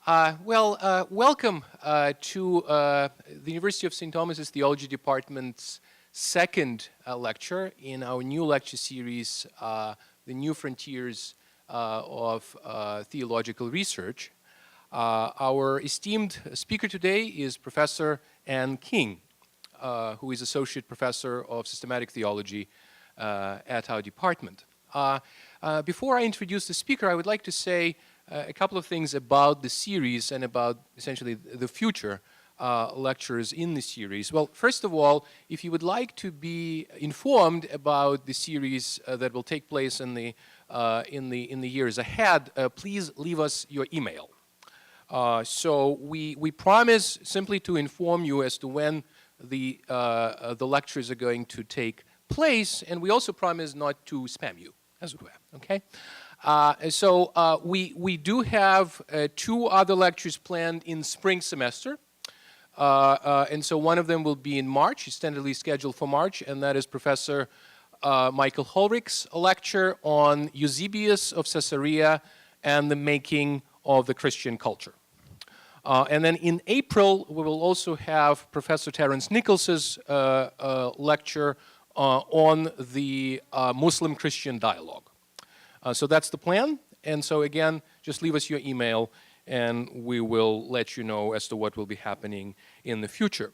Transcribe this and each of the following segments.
Welcome to the University of St. Thomas's Theology Department's second lecture in our new lecture series, The New Frontiers of Theological Research. Our esteemed speaker today is Professor Anne King, who is Associate Professor of Systematic Theology at our department. Before I introduce the speaker, I would like to say a couple of things about the series and about essentially the future lectures in the series. Well, first of all, if you would like to be informed about the series that will take place in the years ahead, please leave us your email. So we promise simply to inform you as to when the lectures are going to take place, and we also promise not to spam you, as it were. Okay. We do have two other lectures planned in spring semester. And so one of them will be in March, it's tentatively scheduled for March, and that is Professor Michael Holrich's lecture on Eusebius of Caesarea and the making of the Christian culture. And then in April, we will also have Professor Terence Nichols's lecture on the Muslim-Christian dialogue. So that's the plan, and so again, just leave us your email and we will let you know as to what will be happening in the future.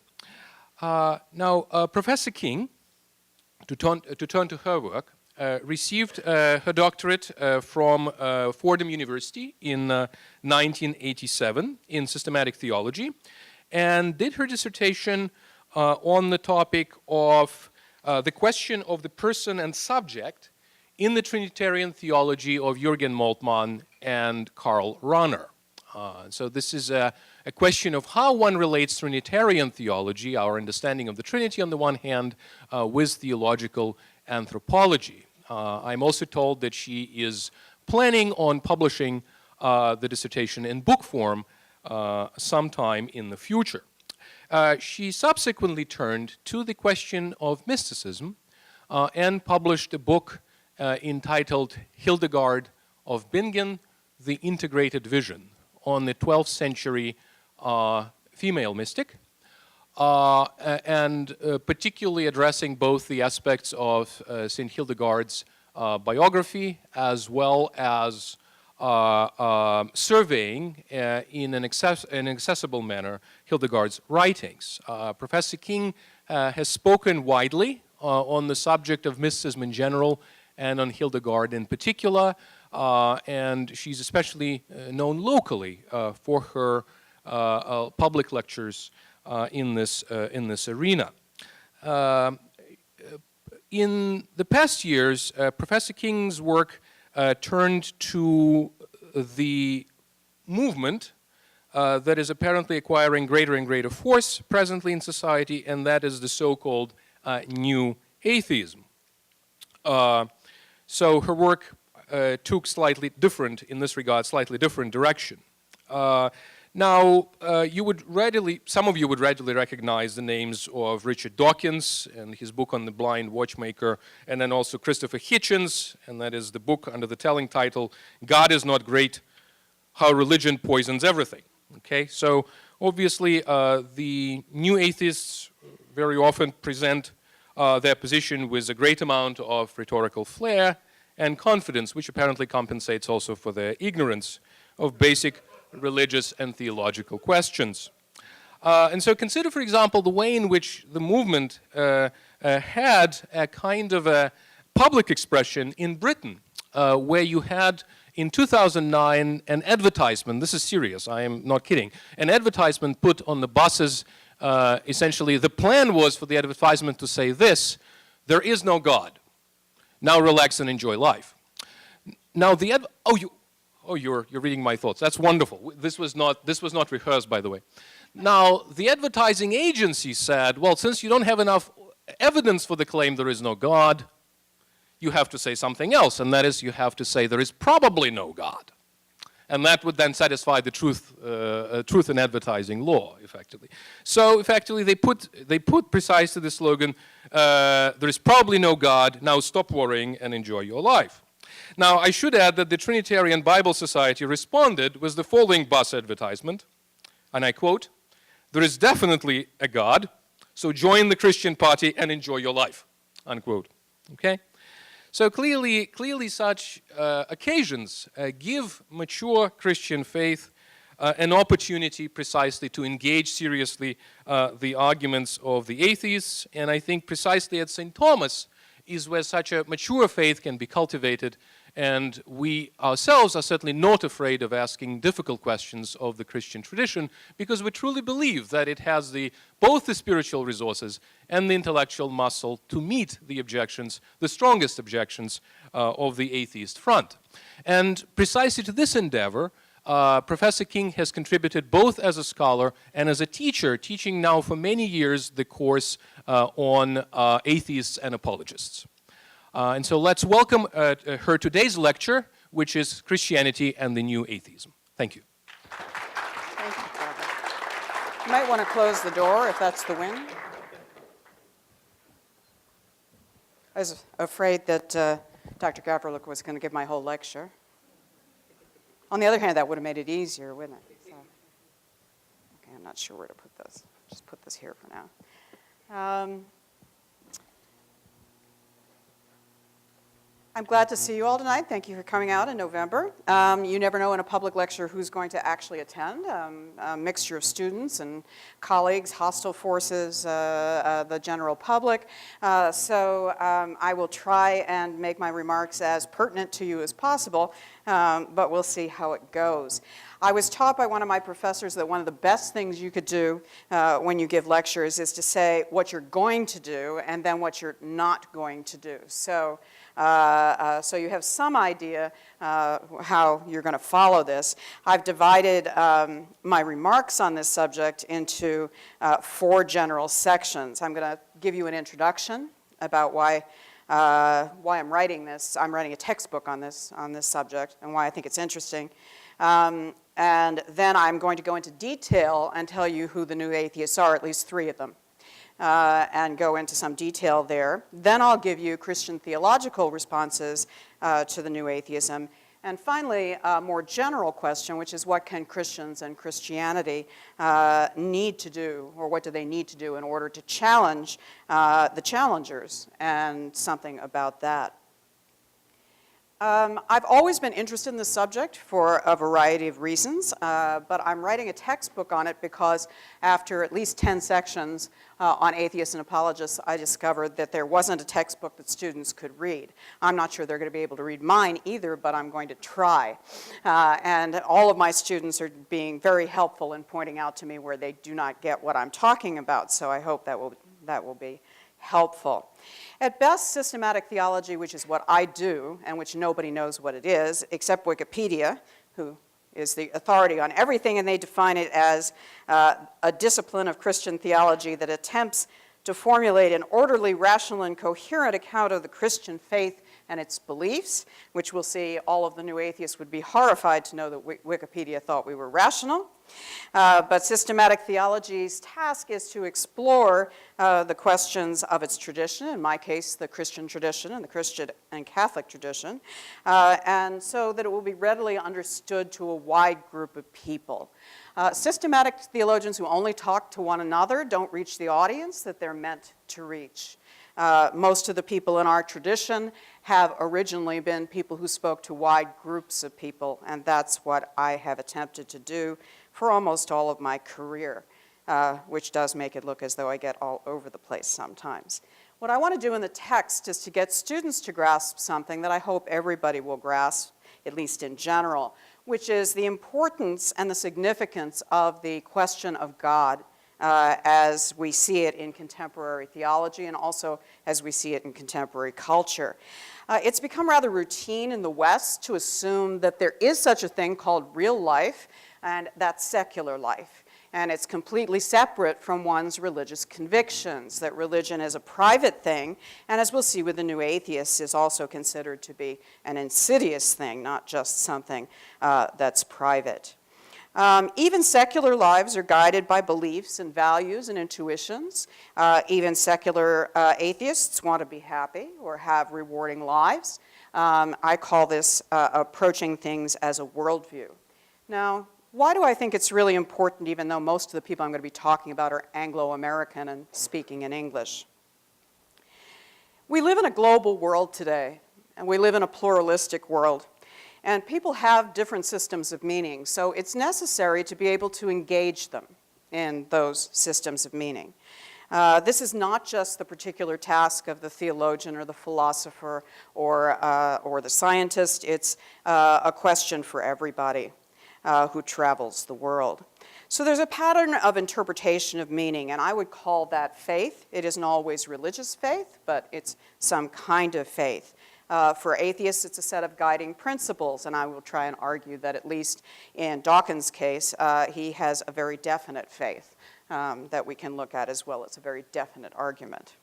Now, Professor King, to turn to her work, received her doctorate from Fordham University in 1987 in systematic theology, and did her dissertation on the topic of the question of the person and subject in the Trinitarian theology of Jürgen Moltmann and Karl Rahner. So this is a question of how one relates Trinitarian theology, our understanding of the Trinity on the one hand, with theological anthropology. I'm also told that she is planning on publishing the dissertation in book form sometime in the future. She subsequently turned to the question of mysticism and published a book entitled Hildegard of Bingen, The Integrated Vision, on the 12th century female mystic, and particularly addressing both the aspects of St. Hildegard's biography as well as surveying in an accessible manner Hildegard's writings. Professor King has spoken widely on the subject of mysticism in general and on Hildegard in particular, and she's especially known locally for her public lectures in this arena. In the past years, Professor King's work turned to the movement that is apparently acquiring greater and greater force presently in society, and that is the so-called New Atheism. So her work took slightly different, in this regard, slightly different direction. Now, some of you would readily recognize the names of Richard Dawkins and his book on the blind watchmaker, and then also Christopher Hitchens, and that is the book under the telling title, God is Not Great, How Religion Poisons Everything. Okay, so obviously the new atheists very often present their position with a great amount of rhetorical flair and confidence, which apparently compensates also for their ignorance of basic religious and theological questions. And so consider, for example, the way in which the movement had a kind of a public expression in Britain, where you had in 2009 an advertisement, this is serious, I am not kidding, an advertisement put on the buses. Essentially, the plan was for the advertisement to say this: there is no God. Now relax and enjoy life. Now you're reading my thoughts. That's wonderful. This was not rehearsed, by the way. Now the advertising agency said, well, since you don't have enough evidence for the claim there is no God, you have to say something else, and that is you have to say there is probably no God. And that would then satisfy the truth in advertising law, effectively. So, effectively, they put precisely the slogan, there is probably no God, now stop worrying and enjoy your life. Now, I should add that the Trinitarian Bible Society responded with the following bus advertisement, and I quote, "There is definitely a God, so join the Christian party and enjoy your life," unquote. Okay? So clearly such occasions give mature Christian faith an opportunity precisely to engage seriously the arguments of the atheists, and I think precisely at St. Thomas is where such a mature faith can be cultivated, and we ourselves are certainly not afraid of asking difficult questions of the Christian tradition, because we truly believe that it has both the spiritual resources and the intellectual muscle to meet the objections, the strongest objections of the atheist front. And precisely to this endeavor, Professor King has contributed both as a scholar and as a teacher, teaching now for many years the course on atheists and apologists. And so let's welcome her today's lecture, which is Christianity and the New Atheism. Thank you. Thank you, Father. You might want to close the door if that's the wind. I was afraid that Dr. Gavriluk was going to give my whole lecture. On the other hand, that would have made it easier, wouldn't it? So, okay, I'm not sure where to put this. Just put this here for now. I'm glad to see you all tonight. Thank you for coming out in November. You never know in a public lecture who's going to actually attend. A mixture of students and colleagues, hostile forces, the general public. So I will try and make my remarks as pertinent to you as possible, but we'll see how it goes. I was taught by one of my professors that one of the best things you could do when you give lectures is to say what you're going to do and then what you're not going to do. So you have some idea how you're going to follow this. I've divided my remarks on this subject into 4 general sections. I'm going to give you an introduction about why I'm writing this. I'm writing a textbook on this subject and why I think it's interesting. And then I'm going to go into detail and tell you who the new atheists are, at least 3 of them. And go into some detail there. Then I'll give you Christian theological responses to the new atheism. And finally, a more general question, which is what can Christians and Christianity need to do, or what do they need to do in order to challenge the challengers, and something about that. I've always been interested in this subject for a variety of reasons, but I'm writing a textbook on it because after at least 10 sections on atheists and apologists, I discovered that there wasn't a textbook that students could read. I'm not sure they're going to be able to read mine either, but I'm going to try. And all of my students are being very helpful in pointing out to me where they do not get what I'm talking about, so I hope that will be helpful. At best, systematic theology, which is what I do, and which nobody knows what it is, except Wikipedia, who is the authority on everything, and they define it as a discipline of Christian theology that attempts to formulate an orderly, rational, and coherent account of the Christian faith and its beliefs, which we'll see all of the new atheists would be horrified to know that Wikipedia thought we were rational. But systematic theology's task is to explore the questions of its tradition, in my case, the Christian tradition and the Christian and Catholic tradition, and so that it will be readily understood to a wide group of people. Systematic theologians who only talk to one another don't reach the audience that they're meant to reach. Most of the people in our tradition have originally been people who spoke to wide groups of people, and that's what I have attempted to do for almost all of my career, which does make it look as though I get all over the place sometimes. What I want to do in the text is to get students to grasp something that I hope everybody will grasp, at least in general, which is the importance and the significance of the question of God as we see it in contemporary theology and also as we see it in contemporary culture. It's become rather routine in the West to assume that there is such a thing called real life, and that's secular life. And it's completely separate from one's religious convictions, that religion is a private thing, and as we'll see with the new atheists, is also considered to be an insidious thing, not just something that's private. Even secular lives are guided by beliefs and values and intuitions. Even secular atheists want to be happy or have rewarding lives. I call this approaching things as a worldview. Now, why do I think it's really important, even though most of the people I'm going to be talking about are Anglo-American and speaking in English? We live in a global world today, and we live in a pluralistic world. And people have different systems of meaning, so it's necessary to be able to engage them in those systems of meaning. This is not just the particular task of the theologian or the philosopher or the scientist. It's a question for everybody who travels the world. So there's a pattern of interpretation of meaning, and I would call that faith. It isn't always religious faith, but it's some kind of faith. For atheists, it's a set of guiding principles, and I will try and argue that at least in Dawkins' case, he has a very definite faith that we can look at as well. It's a very definite argument.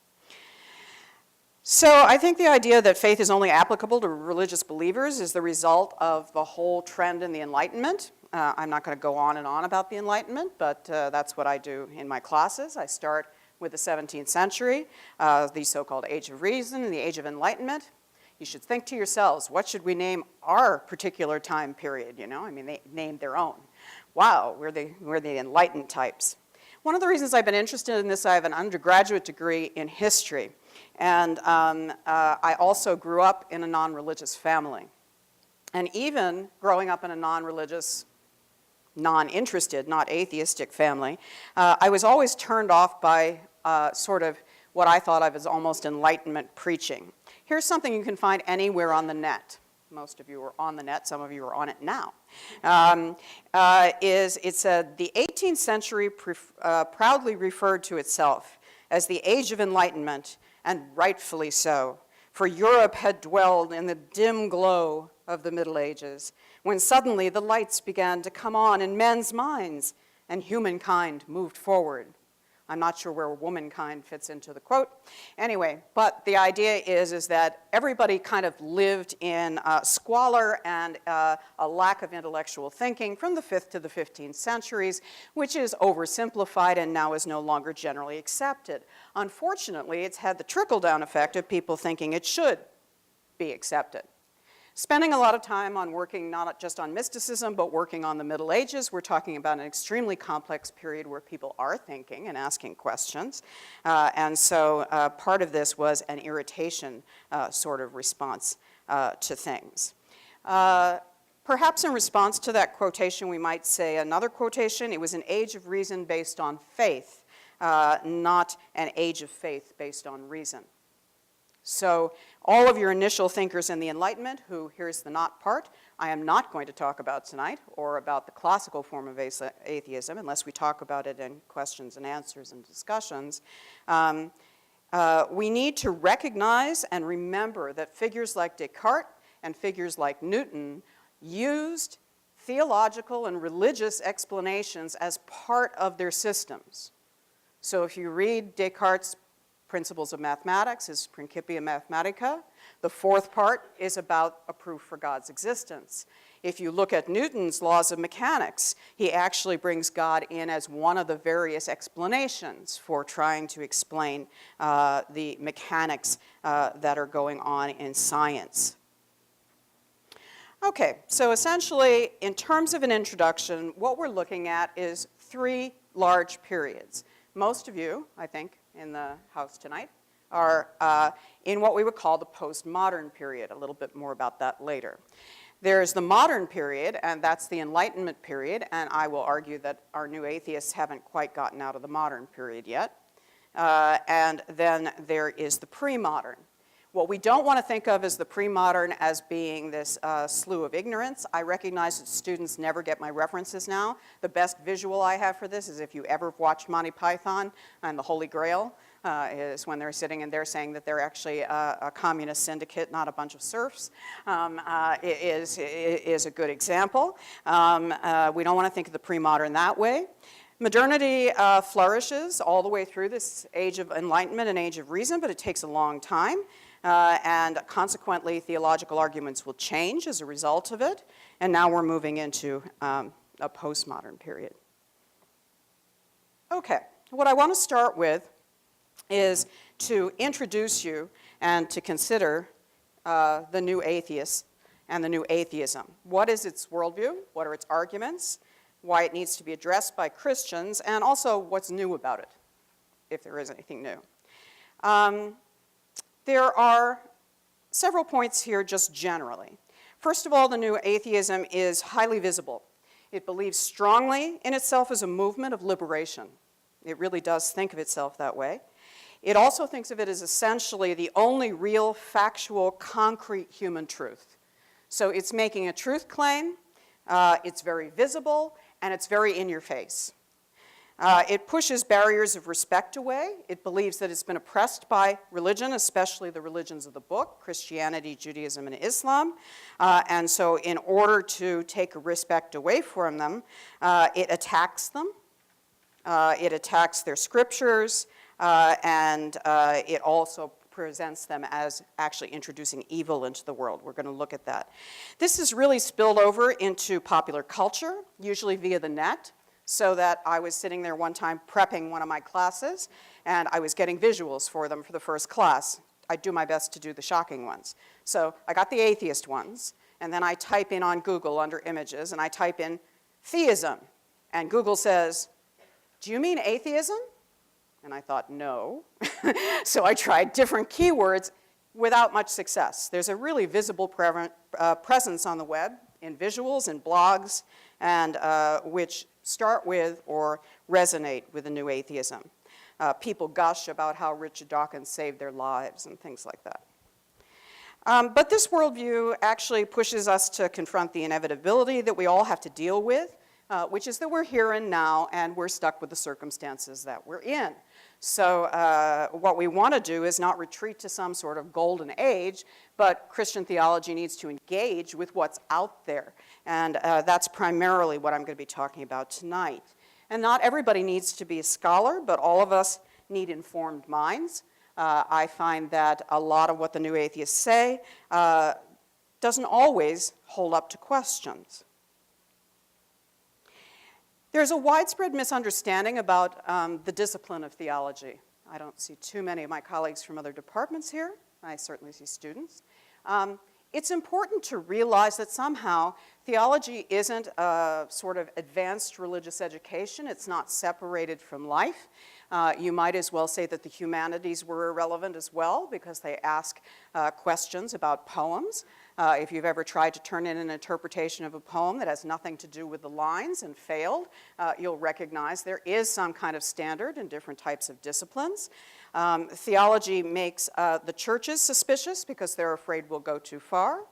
So I think the idea that faith is only applicable to religious believers is the result of the whole trend in the Enlightenment. I'm not going to go on and on about the Enlightenment, but that's what I do in my classes. I start with the 17th century, the so-called Age of Reason and the Age of Enlightenment. You should think to yourselves, what should we name our particular time period? You know, I mean, they named their own. Wow, we're the enlightened types. One of the reasons I've been interested in this, I have an undergraduate degree in history, and I also grew up in a non-religious family. And even growing up in a non-religious, non-interested, not atheistic family, I was always turned off by sort of what I thought of as almost Enlightenment preaching. Here's something you can find anywhere on the net. Most of you are on the net, some of you are on it now. It said, the 18th century proudly referred to itself as the Age of Enlightenment, and rightfully so, for Europe had dwelled in the dim glow of the Middle Ages, when suddenly the lights began to come on in men's minds, and humankind moved forward. I'm not sure where womankind fits into the quote. Anyway, but the idea is that everybody kind of lived in squalor and a lack of intellectual thinking from the 5th to the 15th centuries, which is oversimplified and now is no longer generally accepted. Unfortunately, it's had the trickle-down effect of people thinking it should be accepted. Spending a lot of time on working not just on mysticism, but working on the Middle Ages, we're talking about an extremely complex period where people are thinking and asking questions. And so part of this was an irritation sort of response to things. Perhaps in response to that quotation, we might say another quotation. It was an age of reason based on faith, not an age of faith based on reason. So all of your initial thinkers in the Enlightenment, who, here's the not part, I am not going to talk about tonight, or about the classical form of atheism, unless we talk about it in questions and answers and discussions. We need to recognize and remember that figures like Descartes and figures like Newton used theological and religious explanations as part of their systems. So if you read Descartes' Principles of Mathematics, his Principia Mathematica, the fourth part is about a proof for God's existence. If you look at Newton's laws of mechanics, he actually brings God in as one of the various explanations for trying to explain the mechanics that are going on in science. Okay, so essentially, in terms of an introduction, what we're looking at is three large periods. Most of you, I think, in the house tonight are in what we would call the postmodern period. A little bit more about that later. There's the modern period, and that's the Enlightenment period, and I will argue that our new atheists haven't quite gotten out of the modern period yet. And then there is the pre-modern. What we don't want to think of as the pre-modern as being this slew of ignorance. I recognize that students never get my references now. The best visual I have for this is if you ever watched Monty Python and the Holy Grail, is when they're sitting and they're saying that they're actually a communist syndicate, not a bunch of serfs, is a good example. We don't want to think of the pre-modern that way. Modernity flourishes all the way through this age of enlightenment and age of reason, but it takes a long time. And consequently, theological arguments will change as a result of it. And now we're moving into a postmodern period. Okay, what I want to start with is to introduce you and to consider the new atheists and the new atheism. What is its worldview? What are its arguments? Why it needs to be addressed by Christians, and also what's new about it, if there is anything new. There are several points here just generally. First of all, the new atheism is highly visible. It believes strongly in itself as a movement of liberation. It really does think of itself that way. It also thinks of it as essentially the only real, factual, concrete human truth. So it's making a truth claim, it's very visible, and it's very in your face. It pushes barriers of respect away. It believes that it's been oppressed by religion, especially the religions of the book, Christianity, Judaism, and Islam. And so in order to take respect away from them, it attacks them. It attacks their scriptures, and it also presents them as actually introducing evil into the world. We're going to look at that. This has really spilled over into popular culture, usually via the net, so that I was sitting there one time prepping one of my classes, and I was getting visuals for them for the first class. I do my best to do the shocking ones. So I got the atheist ones, and then I type in on Google under images, and I type in theism, and Google says, "Do you mean atheism?" And I thought, no. So I tried different keywords without much success. There's a really visible presence on the web in visuals and blogs, and which start with or resonate with the new atheism. People gush about how Richard Dawkins saved their lives and things like that. But this worldview actually pushes us to confront the inevitability that we all have to deal with, which is that we're here and now, and we're stuck with the circumstances that we're in. So what we want to do is not retreat to some sort of golden age, but Christian theology needs to engage with what's out there. And that's primarily what I'm going to be talking about tonight. And not everybody needs to be a scholar, but all of us need informed minds. I find that a lot of what the new atheists say doesn't always hold up to questions. There's a widespread misunderstanding about the discipline of theology. I don't see too many of my colleagues from other departments here. I certainly see students. It's important to realize that somehow theology isn't a sort of advanced religious education. It's not separated from life. You might as well say that the humanities were irrelevant as well, because they ask questions about poems. If you've ever tried to turn in an interpretation of a poem that has nothing to do with the lines and failed, you'll recognize there is some kind of standard in different types of disciplines. Theology makes the churches suspicious because they're afraid we'll go too far.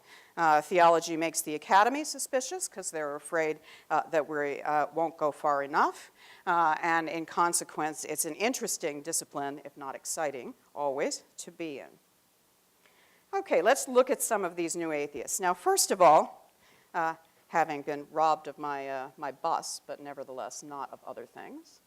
Theology makes the academy suspicious because they're afraid that we won't go far enough. And in consequence, it's an interesting discipline, if not exciting, always, to be in. Okay, let's look at some of these new atheists. Now, first of all, having been robbed of my, my bus, but nevertheless not of other things.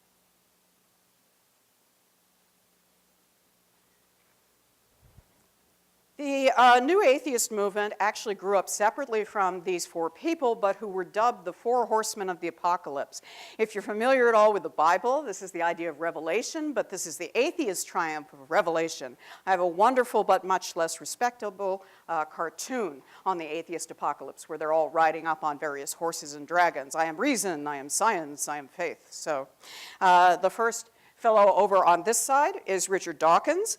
The new atheist movement actually grew up separately from these four people, but who were dubbed the four horsemen of the apocalypse. If you're familiar at all with the Bible, this is the idea of revelation, but this is the atheist triumph of revelation. I have a wonderful but much less respectable cartoon on the atheist apocalypse, where they're all riding up on various horses and dragons. I am reason, I am science, I am faith. So the first fellow over on this side is Richard Dawkins.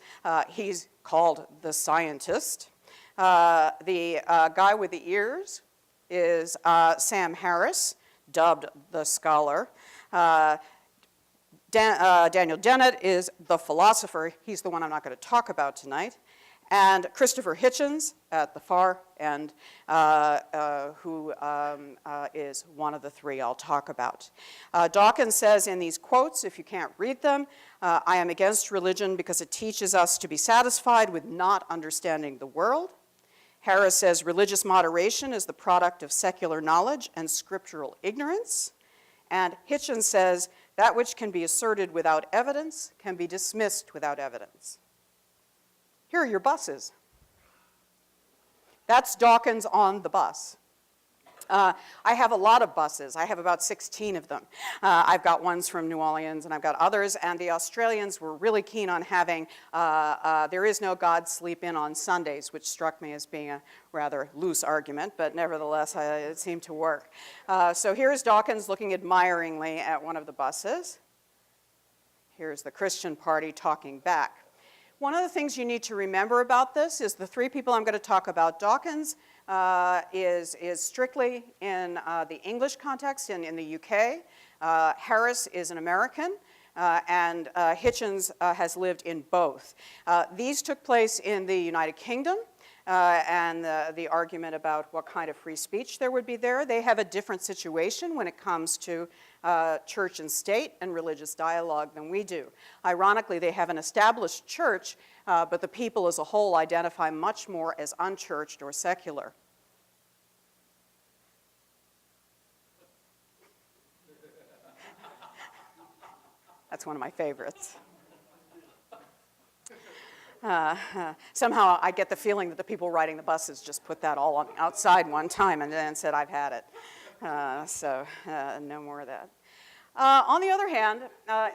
He's called the scientist. The guy with the ears is Sam Harris, dubbed the scholar. Daniel Dennett is the philosopher. He's the one I'm not going to talk about tonight. And Christopher Hitchens at the far end, who is one of the three I'll talk about. Dawkins says in these quotes, if you can't read them, I am against religion because it teaches us to be satisfied with not understanding the world. Harris says religious moderation is the product of secular knowledge and scriptural ignorance. And Hitchens says that which can be asserted without evidence can be dismissed without evidence. Here are your buses. That's Dawkins on the bus. I have a lot of buses. I have about 16 of them. I've got ones from New Orleans, and I've got others, and the Australians were really keen on having There Is No God, Sleep In on Sundays, which struck me as being a rather loose argument, but nevertheless, it seemed to work. So here's Dawkins looking admiringly at one of the buses. Here's the Christian Party talking back. One of the things you need to remember about this is the three people I'm going to talk about. Dawkins is strictly in the English context in the UK. Harris is an American, and Hitchens has lived in both. These took place in the United Kingdom, and the argument about what kind of free speech there would be there. They have a different situation when it comes to church and state and religious dialogue than we do. Ironically, they have an established church, but the people as a whole identify much more as unchurched or secular. That's one of my favorites. Somehow I get the feeling that the people riding the buses just put that all on the outside one time and then said, I've had it. So no more of that. On the other hand,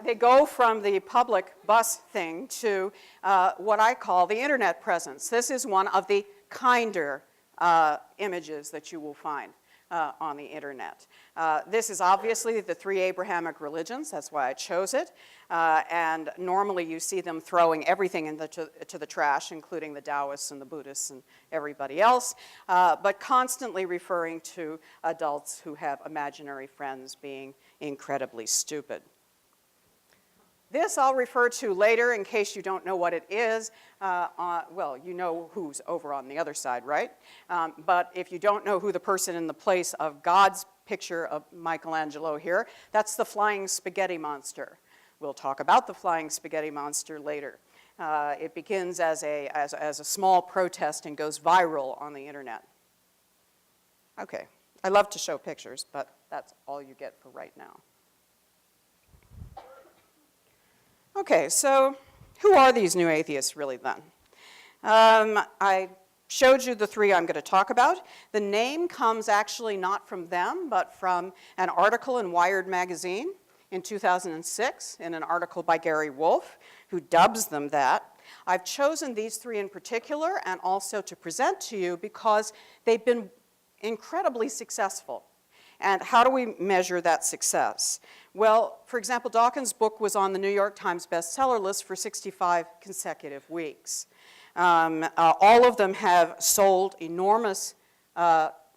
they go from the public bus thing to what I call the internet presence. This is one of the kinder images that you will find on the internet. This is obviously the three Abrahamic religions. That's why I chose it. And normally you see them throwing everything to the trash, including the Taoists and the Buddhists and everybody else, but constantly referring to adults who have imaginary friends being incredibly stupid. This I'll refer to later in case you don't know what it is. Well, you know who's over on the other side, right? But if you don't know who the person in the place of God's picture of Michelangelo here, that's the flying spaghetti monster. We'll talk about the flying spaghetti monster later. It begins as a small protest and goes viral on the internet. Okay, I love to show pictures, but that's all you get for right now. Okay, so who are these new atheists really then? I showed you the three I'm going to talk about. The name comes actually not from them, but from an article in Wired magazine in 2006, in an article by Gary Wolfe, who dubs them that. I've chosen these three in particular and also to present to you because they've been incredibly successful. And how do we measure that success? Well, for example, Dawkins' book was on the New York Times bestseller list for 65 consecutive weeks. All of them have sold enormous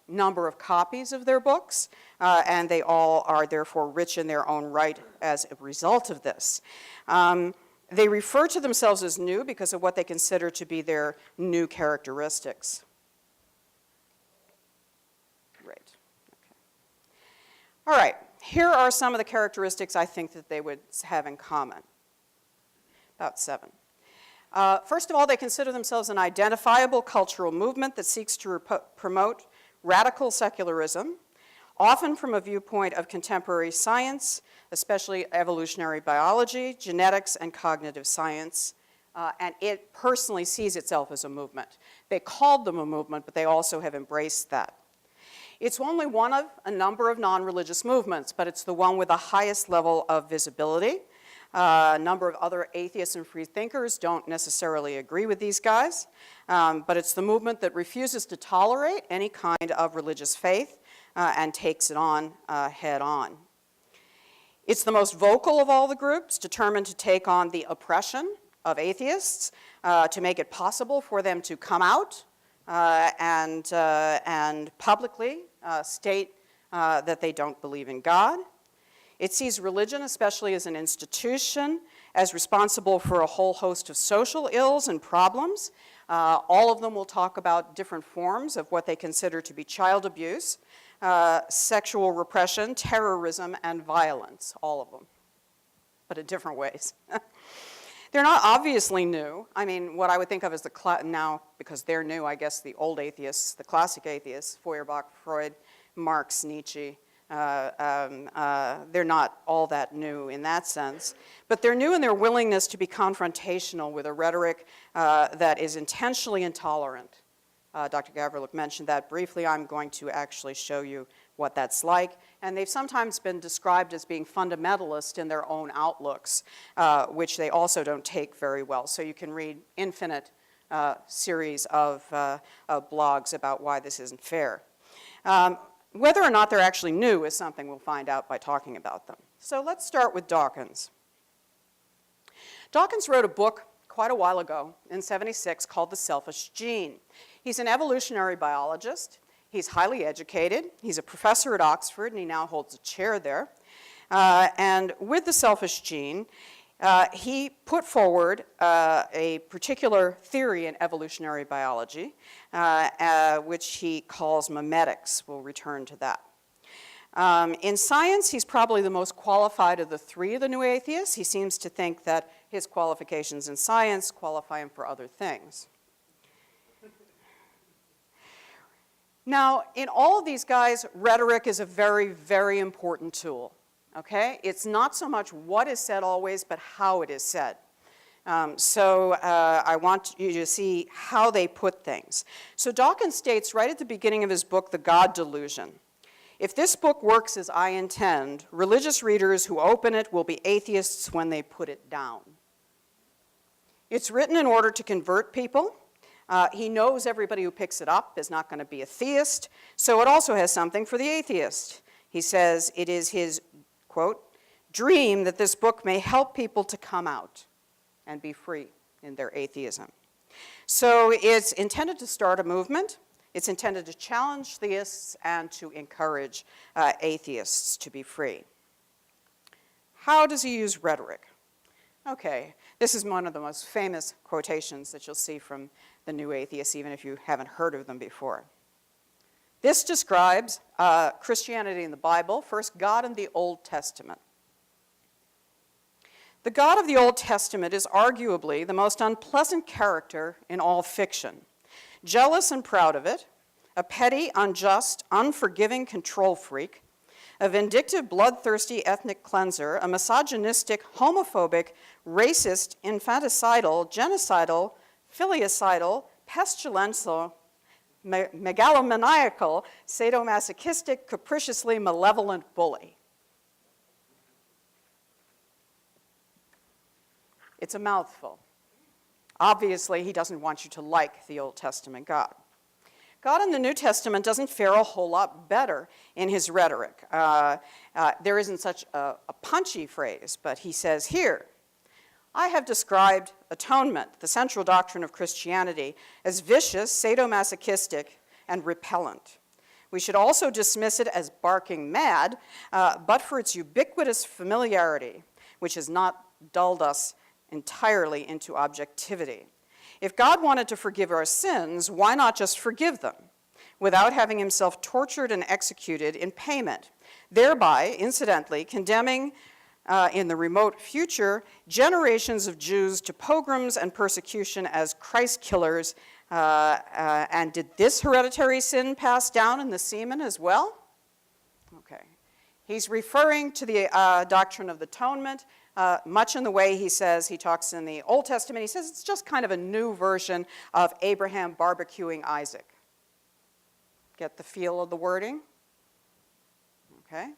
number of copies of their books, and they all are therefore rich in their own right as a result of this. They refer to themselves as new because of what they consider to be their new characteristics. Right. Okay. All right. Here are some of the characteristics I think that they would have in common. About 7. First of all, they consider themselves an identifiable cultural movement that seeks to promote radical secularism, often from a viewpoint of contemporary science, especially evolutionary biology, genetics, and cognitive science, and it personally sees itself as a movement. They called them a movement, but they also have embraced that. It's only one of a number of non-religious movements, but it's the one with the highest level of visibility. A number of other atheists and free thinkers don't necessarily agree with these guys, but it's the movement that refuses to tolerate any kind of religious faith and takes it on head on. It's the most vocal of all the groups, determined to take on the oppression of atheists, to make it possible for them to come out and publicly state that they don't believe in God. It sees religion, especially as an institution, as responsible for a whole host of social ills and problems. All of them will talk about different forms of what they consider to be child abuse, sexual repression, terrorism, and violence, all of them, but in different ways. They're not obviously new. I mean, what I would think of as now, because they're new, I guess the old atheists, the classic atheists, Feuerbach, Freud, Marx, Nietzsche, they're not all that new in that sense, but they're new in their willingness to be confrontational with a rhetoric that is intentionally intolerant Dr. Gavriluk mentioned that briefly. I'm going to actually show you what that's like. And they've sometimes been described as being fundamentalist in their own outlooks, which they also don't take very well. So you can read infinite series of blogs about why this isn't fair. Whether or not they're actually new is something we'll find out by talking about them. So let's start with Dawkins. Dawkins wrote a book quite a while ago in '76 called The Selfish Gene. He's an evolutionary biologist. He's highly educated. He's a professor at Oxford, and he now holds a chair there. And with The Selfish Gene, he put forward a particular theory in evolutionary biology, which he calls memetics. We'll return to that. In science, he's probably the most qualified of the three of the new atheists. He seems to think that his qualifications in science qualify him for other things. Now, in all of these guys, rhetoric is a very, very important tool. Okay? It's not so much what is said always, but how it is said. So I want you to see how they put things. So Dawkins states right at the beginning of his book, The God Delusion, if this book works as I intend, religious readers who open it will be atheists when they put it down. It's written in order to convert people. He knows everybody who picks it up is not going to be a theist, so it also has something for the atheist. He says it is his, quote, dream that this book may help people to come out and be free in their atheism. So it's intended to start a movement. It's intended to challenge theists and to encourage atheists to be free. How does he use rhetoric? Okay, this is one of the most famous quotations that you'll see from the new atheists, even if you haven't heard of them before. This describes Christianity in the Bible, first God in the Old Testament. The God of the Old Testament is arguably the most unpleasant character in all fiction. Jealous and proud of it, a petty, unjust, unforgiving control freak, a vindictive, bloodthirsty ethnic cleanser, a misogynistic, homophobic, racist, infanticidal, genocidal, filicidal, pestilential, megalomaniacal, sadomasochistic, capriciously malevolent bully. It's a mouthful. Obviously, he doesn't want you to like the Old Testament God. God in the New Testament doesn't fare a whole lot better in his rhetoric. There isn't such a punchy phrase, but he says here, I have described atonement, the central doctrine of Christianity, as vicious, sadomasochistic, and repellent. We should also dismiss it as barking mad, but for its ubiquitous familiarity, which has not dulled us entirely into objectivity. If God wanted to forgive our sins, why not just forgive them without having himself tortured and executed in payment, thereby, incidentally, condemning in the remote future generations of Jews to pogroms and persecution as Christ killers? And did this hereditary sin pass down in the semen as well? Okay. He's referring to the doctrine of the atonement, much in the way he says, he talks in the Old Testament, he says it's just kind of a new version of Abraham barbecuing Isaac. Get the feel of the wording? Okay.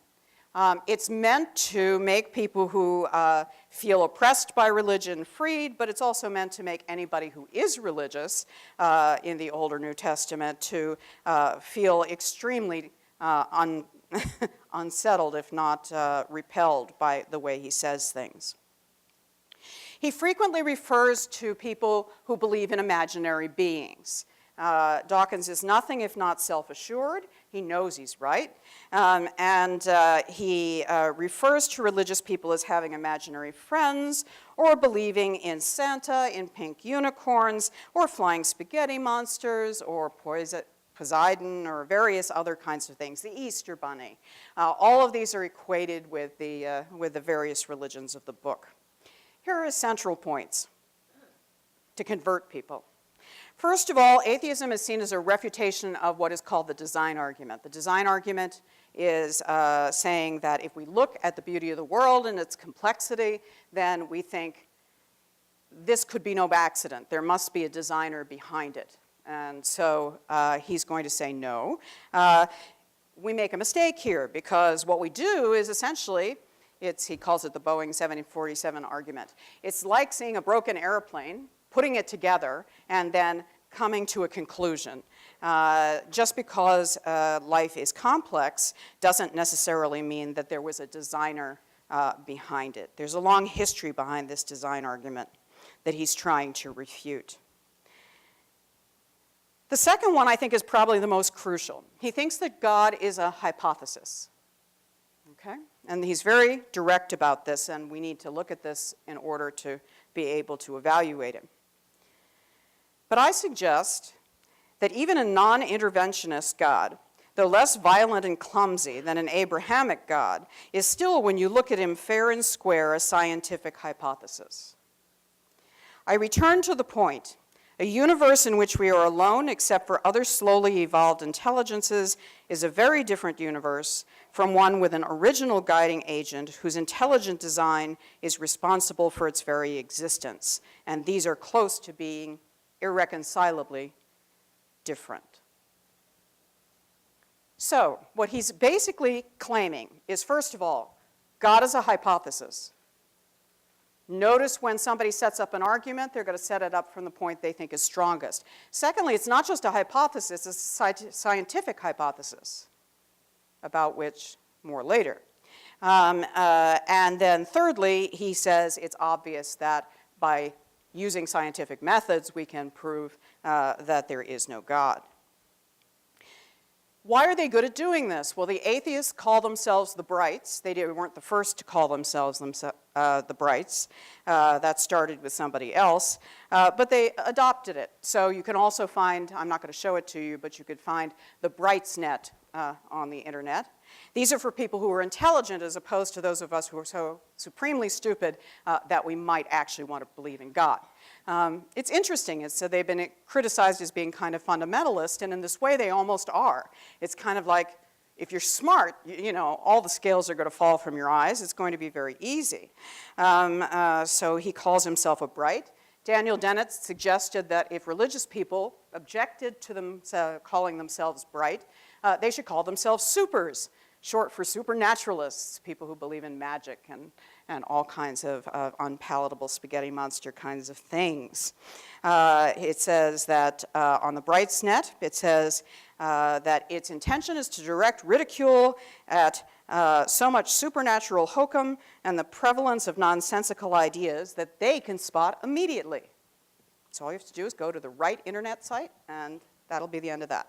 It's meant to make people who feel oppressed by religion freed, but it's also meant to make anybody who is religious in the Old or New Testament to feel extremely unsettled, if not repelled by the way he says things. He frequently refers to people who believe in imaginary beings. Dawkins is nothing if not self-assured. He knows he's right. And he refers to religious people as having imaginary friends or believing in Santa, in pink unicorns, or flying spaghetti monsters, or Poseidon, or various other kinds of things, the Easter Bunny. All of these are equated with the various religions of the book. Here are his central points to convert people. First of all, atheism is seen as a refutation of what is called the design argument. The design argument is saying that if we look at the beauty of the world and its complexity, then we think this could be no accident. There must be a designer behind it. And so he's going to say no. We make a mistake here because what we do is essentially, he calls it the Boeing 747 argument. It's like seeing a broken airplane, putting it together, and then coming to a conclusion. Just because life is complex doesn't necessarily mean that there was a designer behind it. There's a long history behind this design argument that he's trying to refute. The second one, I think, is probably the most crucial. He thinks that God is a hypothesis. Okay? And he's very direct about this, and we need to look at this in order to be able to evaluate it. But I suggest that even a non-interventionist God, though less violent and clumsy than an Abrahamic God, is still, when you look at him fair and square, a scientific hypothesis. I return to the point. A universe in which we are alone except for other slowly evolved intelligences is a very different universe from one with an original guiding agent whose intelligent design is responsible for its very existence. And these are close to being irreconcilably different. So, what he's basically claiming is, first of all, God is a hypothesis. Notice when somebody sets up an argument, they're going to set it up from the point they think is strongest. Secondly, it's not just a hypothesis, it's a scientific hypothesis, about which more later. And then thirdly, he says it's obvious that by using scientific methods, we can prove that there is no God. Why are they good at doing this? Well, the atheists call themselves the Brights. They weren't the first to call themselves the Brights. That started with somebody else. But they adopted it. So you can also find, I'm not going to show it to you, but you could find the Brightsnet on the internet. These are for people who are intelligent as opposed to those of us who are so supremely stupid that we might actually want to believe in God. It's interesting. They've been criticized as being kind of fundamentalist, and in this way they almost are. It's kind of like, if you're smart, you know, all the scales are going to fall from your eyes. It's going to be very easy. So he calls himself a Bright. Daniel Dennett suggested that if religious people objected to them calling themselves Bright, they should call themselves supers, short for supernaturalists, people who believe in magic and all kinds of unpalatable spaghetti monster kinds of things. It says that on the Brightsnet, it says that its intention is to direct ridicule at so much supernatural hokum and the prevalence of nonsensical ideas that they can spot immediately. So all you have to do is go to the right internet site, and that'll be the end of that.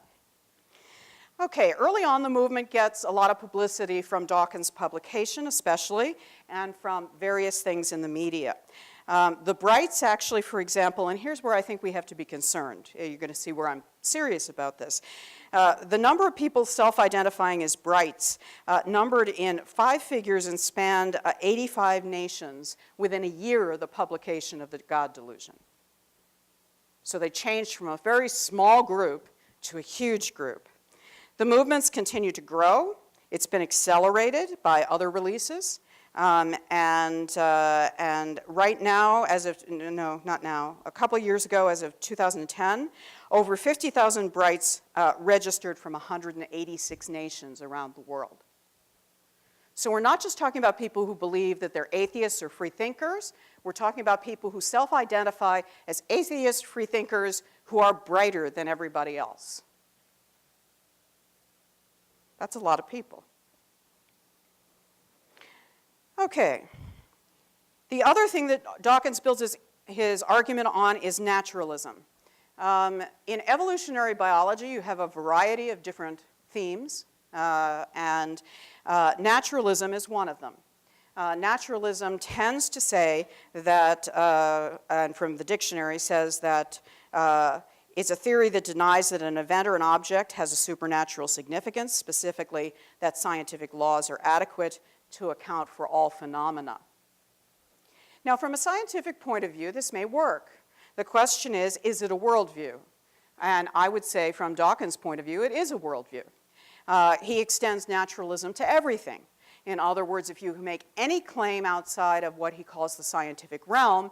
Okay, early on the movement gets a lot of publicity from Dawkins' publication especially, and from various things in the media. The Brights actually, for example, and here's where I think we have to be concerned. You're going to see where I'm serious about this. The number of people self-identifying as Brights numbered in 5 figures and spanned 85 nations within a year of the publication of the God Delusion. So they changed from a very small group to a huge group. The movements continue to grow. It's been accelerated by other releases. And right now, as of, no, not now, a couple of years ago, as of 2010, over 50,000 Brights registered from 186 nations around the world. So we're not just talking about people who believe that they're atheists or free thinkers. We're talking about people who self-identify as atheists, free thinkers, who are brighter than everybody else. That's a lot of people. Okay. The other thing that Dawkins builds his argument on is naturalism. In evolutionary biology, you have a variety of different themes, and naturalism is one of them. Naturalism tends to say that, and from the dictionary says that it's a theory that denies that an event or an object has a supernatural significance, specifically that scientific laws are adequate to account for all phenomena. Now, from a scientific point of view, this may work. The question is it a worldview? And I would say, from Dawkins' point of view, it is a worldview. He extends naturalism to everything. In other words, if you make any claim outside of what he calls the scientific realm,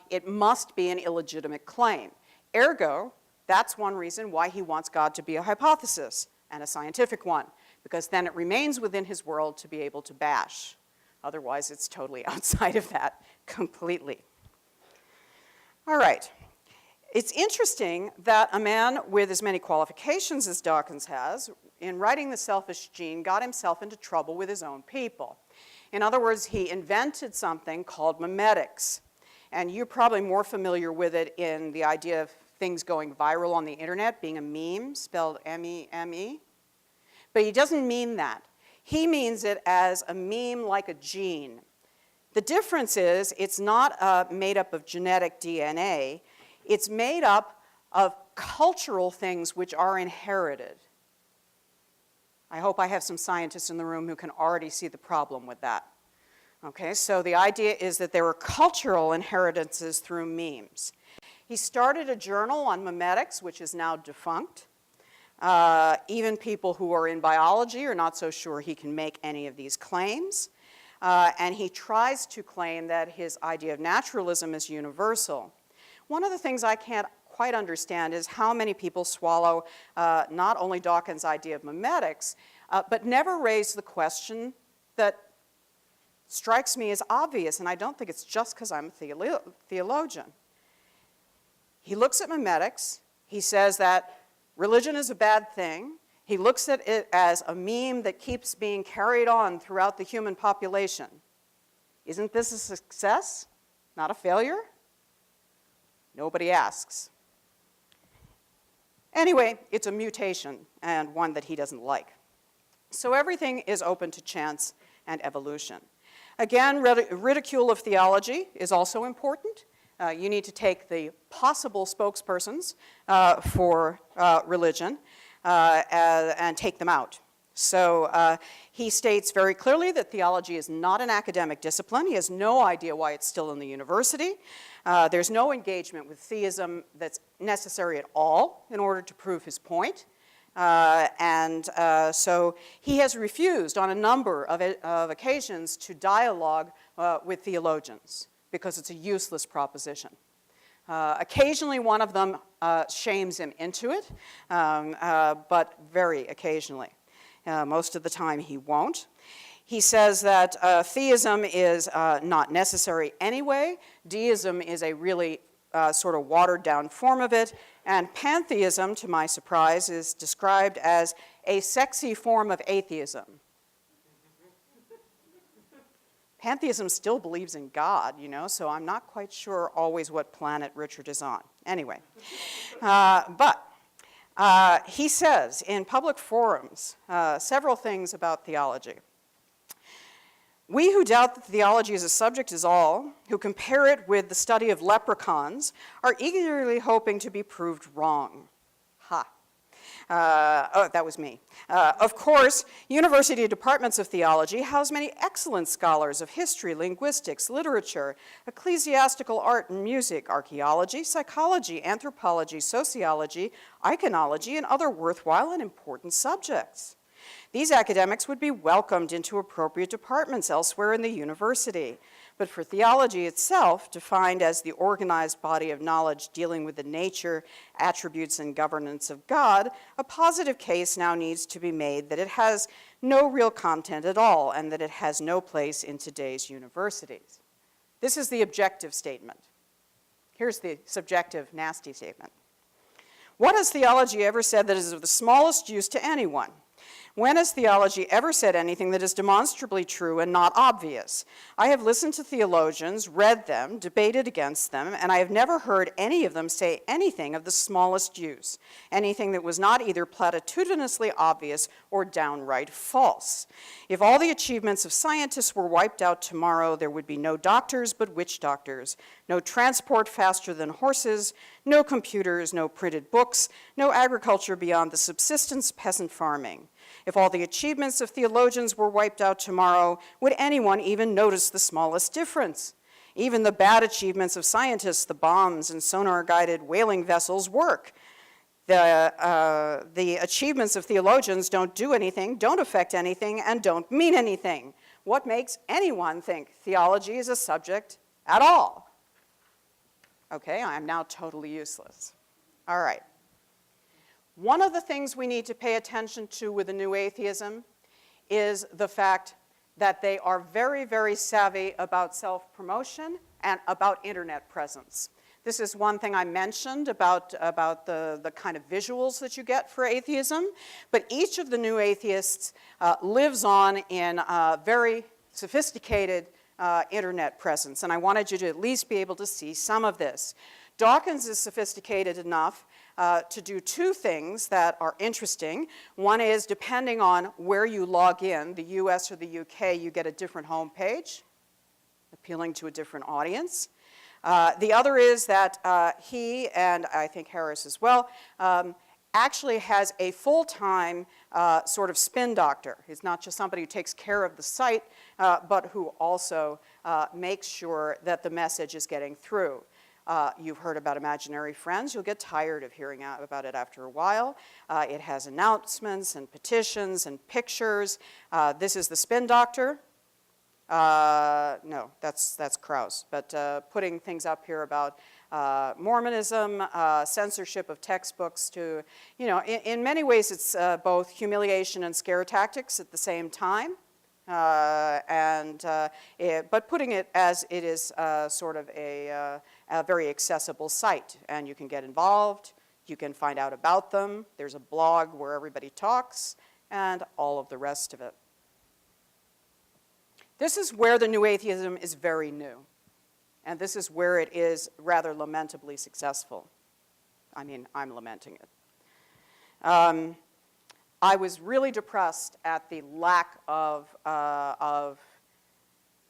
it must be an illegitimate claim. Ergo, That's one reason why he wants God to be a hypothesis, and a scientific one, because then it remains within his world to be able to bash. Otherwise, it's totally outside of that completely. All right. It's interesting that a man with as many qualifications as Dawkins has, in writing The Selfish Gene, got himself into trouble with his own people. In other words, he invented something called memetics. And you're probably more familiar with it in the idea of things going viral on the internet, being a meme, spelled M-E-M-E. But he doesn't mean that. He means it as a meme like a gene. The difference is it's not made up of genetic DNA. It's made up of cultural things which are inherited. I hope I have some scientists in the room who can already see the problem with that. Okay, so the idea is that there are cultural inheritances through memes. He started a journal on memetics, which is now defunct. Even people who are in biology are not so sure he can make any of these claims. And he tries to claim that his idea of naturalism is universal. One of the things I can't quite understand is how many people swallow not only Dawkins' idea of memetics, but never raise the question that strikes me as obvious, and I don't think it's just because I'm a theologian. He looks at memetics. He says that religion is a bad thing. He looks at it as a meme that keeps being carried on throughout the human population. Isn't this a success, not a failure? Nobody asks. Anyway, it's a mutation, and one that he doesn't like. So everything is open to chance and evolution. Again, ridicule of theology is also important. You need to take the possible spokespersons for religion and take them out. So he states very clearly that theology is not an academic discipline. He has no idea why it's still in the university. There's no engagement with theism that's necessary at all in order to prove his point. So he has refused on a number of occasions to dialogue with theologians because it's a useless proposition. Occasionally one of them shames him into it, but very occasionally. Most of the time he won't. He says that theism is not necessary anyway. Deism is a really sort of watered down form of it. And pantheism, to my surprise, is described as a sexy form of atheism. Pantheism still believes in God, you know, so I'm not quite sure always what planet Richard is on. Anyway, but he says in public forums several things about theology. We who doubt that theology as a subject is all, who compare it with the study of leprechauns, are eagerly hoping to be proved wrong. Ha. Oh, that was me. Of course, university departments of theology house many excellent scholars of history, linguistics, literature, ecclesiastical art and music, archaeology, psychology, anthropology, sociology, iconology, and other worthwhile and important subjects. These academics would be welcomed into appropriate departments elsewhere in the university. But for theology itself, defined as the organized body of knowledge dealing with the nature, attributes, and governance of God, a positive case now needs to be made that it has no real content at all and that it has no place in today's universities. This is the objective statement. Here's the subjective, nasty statement. What has theology ever said that is of the smallest use to anyone? When has theology ever said anything that is demonstrably true and not obvious? I have listened to theologians, read them, debated against them, and I have never heard any of them say anything of the smallest use, anything that was not either platitudinously obvious or downright false. If all the achievements of scientists were wiped out tomorrow, there would be no doctors but witch doctors, no transport faster than horses, no computers, no printed books, no agriculture beyond the subsistence peasant farming. If all the achievements of theologians were wiped out tomorrow, would anyone even notice the smallest difference? Even the bad achievements of scientists, the bombs and sonar-guided whaling vessels, work. The achievements of theologians don't do anything, don't affect anything, and don't mean anything. What makes anyone think theology is a subject at all? Okay, I'm now totally useless. All right. One of the things we need to pay attention to with the new atheism is the fact that they are very, very savvy about self-promotion and about internet presence. This is one thing I mentioned about the kind of visuals that you get for atheism, but each of the new atheists lives on in very sophisticated internet presence, and I wanted you to at least be able to see some of this. Dawkins is sophisticated enough to do two things that are interesting. One is, depending on where you log in, the US or the UK, you get a different homepage, appealing to a different audience. The other is that he, and I think Harris as well, actually has a full-time sort of spin doctor. He's not just somebody who takes care of the site, but who also makes sure that the message is getting through. You've heard about imaginary friends. You'll get tired of hearing about it after a while. It has announcements and petitions and pictures. This is the spin doctor. No, that's Krauss. But putting things up here about Mormonism, censorship of textbooks to, you know, in many ways it's both humiliation and scare tactics at the same time. But putting it as it is sort of a very accessible site, and you can get involved, you can find out about them, there's a blog where everybody talks, and all of the rest of it. This is where the new atheism is very new, and this is where it is rather lamentably successful. I mean, I'm lamenting it. I was really depressed at the lack of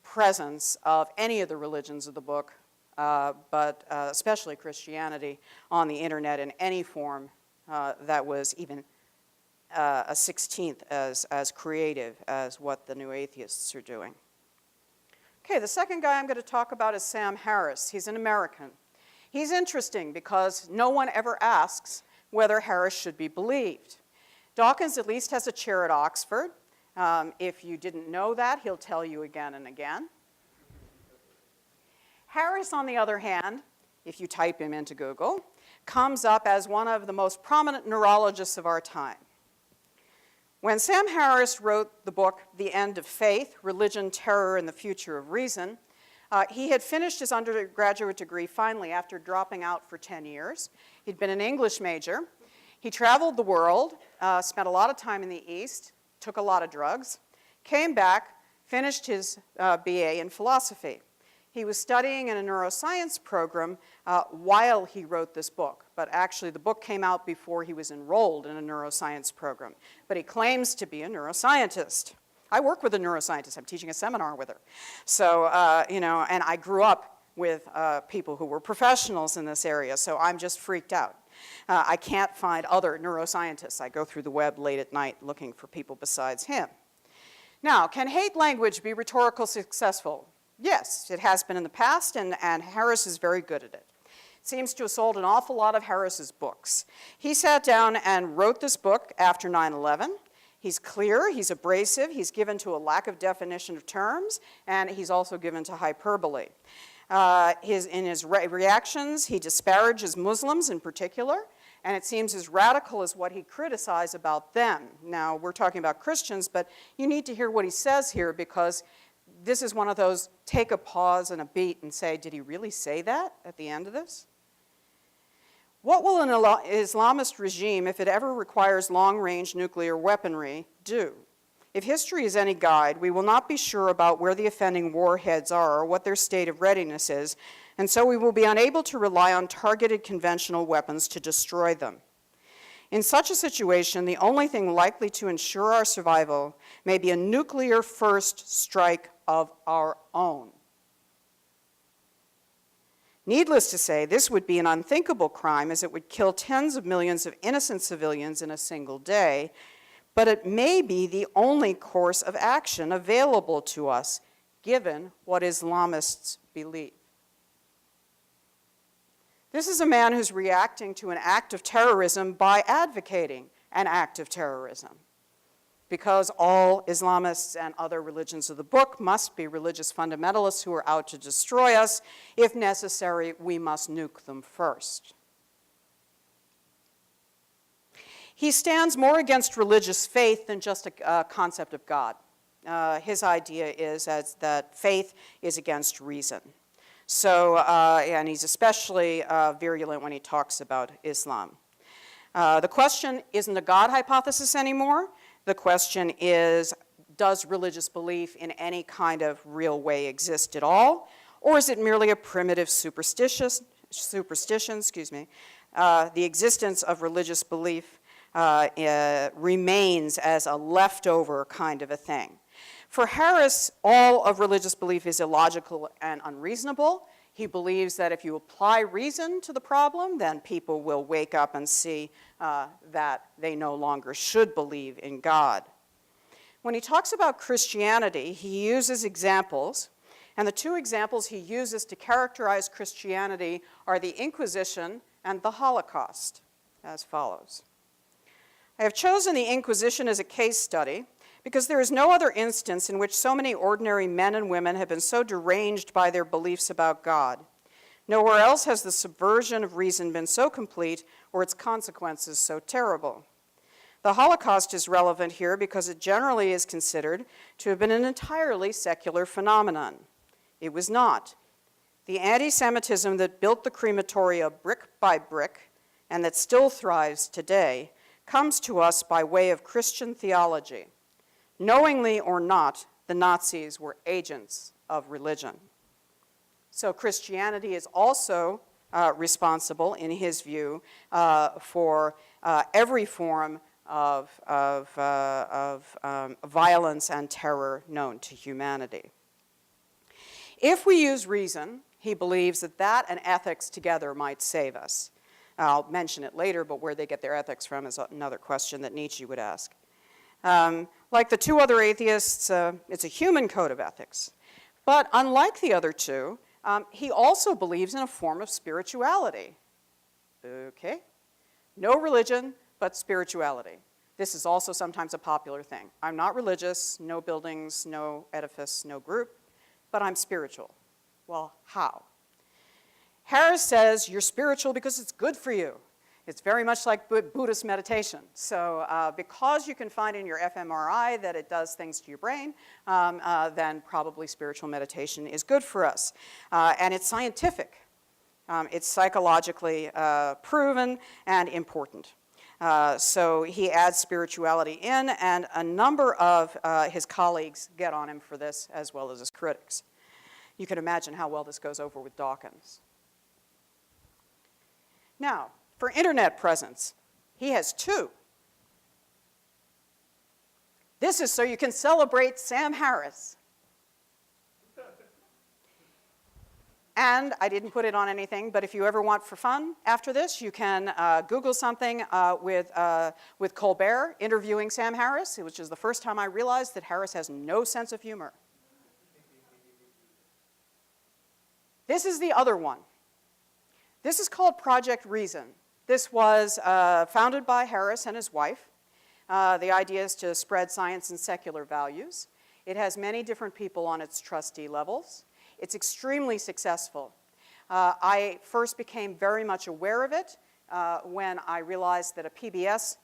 presence of any of the religions of the book, but especially Christianity, on the internet in any form that was even a 16th as creative as what the new atheists are doing. Okay, the second guy I'm going to talk about is Sam Harris. He's an American. He's interesting because no one ever asks whether Harris should be believed. Dawkins at least has a chair at Oxford. If you didn't know that, he'll tell you again and again. Harris, on the other hand, if you type him into Google, comes up as one of the most prominent neurologists of our time. When Sam Harris wrote the book, The End of Faith, Religion, Terror, and the Future of Reason, he had finished his undergraduate degree finally after dropping out for 10 years. He'd been an English major. He traveled the world, spent a lot of time in the East, took a lot of drugs, came back, finished his BA in philosophy. He was studying in a neuroscience program while he wrote this book, but actually the book came out before he was enrolled in a neuroscience program. But he claims to be a neuroscientist. I work with a neuroscientist. I'm teaching a seminar with her. So, you know, and I grew up with people who were professionals in this area, so I'm just freaked out. I can't find other neuroscientists. I go through the web late at night looking for people besides him. Now, can hate language be rhetorically successful? Yes, it has been in the past, and Harris is very good at it. Seems to have sold an awful lot of Harris's books. He sat down and wrote this book after 9/11. He's clear, he's abrasive, he's given to a lack of definition of terms, and he's also given to hyperbole. In his reactions, he disparages Muslims in particular, and it seems as radical as what he criticized about them. Now, we're talking about Christians, but you need to hear what he says here, because this is one of those take a pause and a beat and say, did he really say that at the end of this? What will an Islamist regime, if it ever requires long-range nuclear weaponry, do? If history is any guide, we will not be sure about where the offending warheads are or what their state of readiness is, and so we will be unable to rely on targeted conventional weapons to destroy them. In such a situation, the only thing likely to ensure our survival may be a nuclear first strike of our own. Needless to say, this would be an unthinkable crime, as it would kill tens of millions of innocent civilians in a single day, but it may be the only course of action available to us, given what Islamists believe. This is a man who's reacting to an act of terrorism by advocating an act of terrorism, because all Islamists and other religions of the book must be religious fundamentalists who are out to destroy us. If necessary, we must nuke them first. He stands more against religious faith than just a concept of God. His idea is that faith is against reason. So, and he's especially virulent when he talks about Islam. The question isn't a God hypothesis anymore. The question is, does religious belief in any kind of real way exist at all? Or is it merely a primitive superstition? The existence of religious belief remains as a leftover kind of a thing. For Harris, all of religious belief is illogical and unreasonable. He believes that if you apply reason to the problem, then people will wake up and see that they no longer should believe in God. When he talks about Christianity, he uses examples, and the two examples he uses to characterize Christianity are the Inquisition and the Holocaust, as follows. I have chosen the Inquisition as a case study because there is no other instance in which so many ordinary men and women have been so deranged by their beliefs about God. Nowhere else has the subversion of reason been so complete or its consequences so terrible. The Holocaust is relevant here because it generally is considered to have been an entirely secular phenomenon. It was not. The anti-Semitism that built the crematoria brick by brick and that still thrives today comes to us by way of Christian theology. Knowingly or not, the Nazis were agents of religion. So Christianity is also responsible, in his view, for every form of violence and terror known to humanity. If we use reason, he believes that that and ethics together might save us. I'll mention it later, but where they get their ethics from is another question that Nietzsche would ask. Like the two other atheists, it's a human code of ethics. But unlike the other two, he also believes in a form of spirituality. Okay? No religion, but spirituality. This is also sometimes a popular thing. I'm not religious, no buildings, no edifice, no group, but I'm spiritual. Well, how? Harris says you're spiritual because it's good for you. It's very much like Buddhist meditation. So because you can find in your fMRI that it does things to your brain, then probably spiritual meditation is good for us. And it's scientific. It's psychologically proven and important. So he adds spirituality in, and a number of his colleagues get on him for this, as well as his critics. You can imagine how well this goes over with Dawkins. Now, for internet presence, he has two. This is so you can celebrate Sam Harris. And I didn't put it on anything, but if you ever want for fun after this, you can Google something with Colbert interviewing Sam Harris, which is the first time I realized that Harris has no sense of humor. This is the other one. This is called Project Reason. This was founded by Harris and his wife. The idea is to spread science and secular values. It has many different people on its trustee levels. It's extremely successful. I first became very much aware of it when I realized that a PBS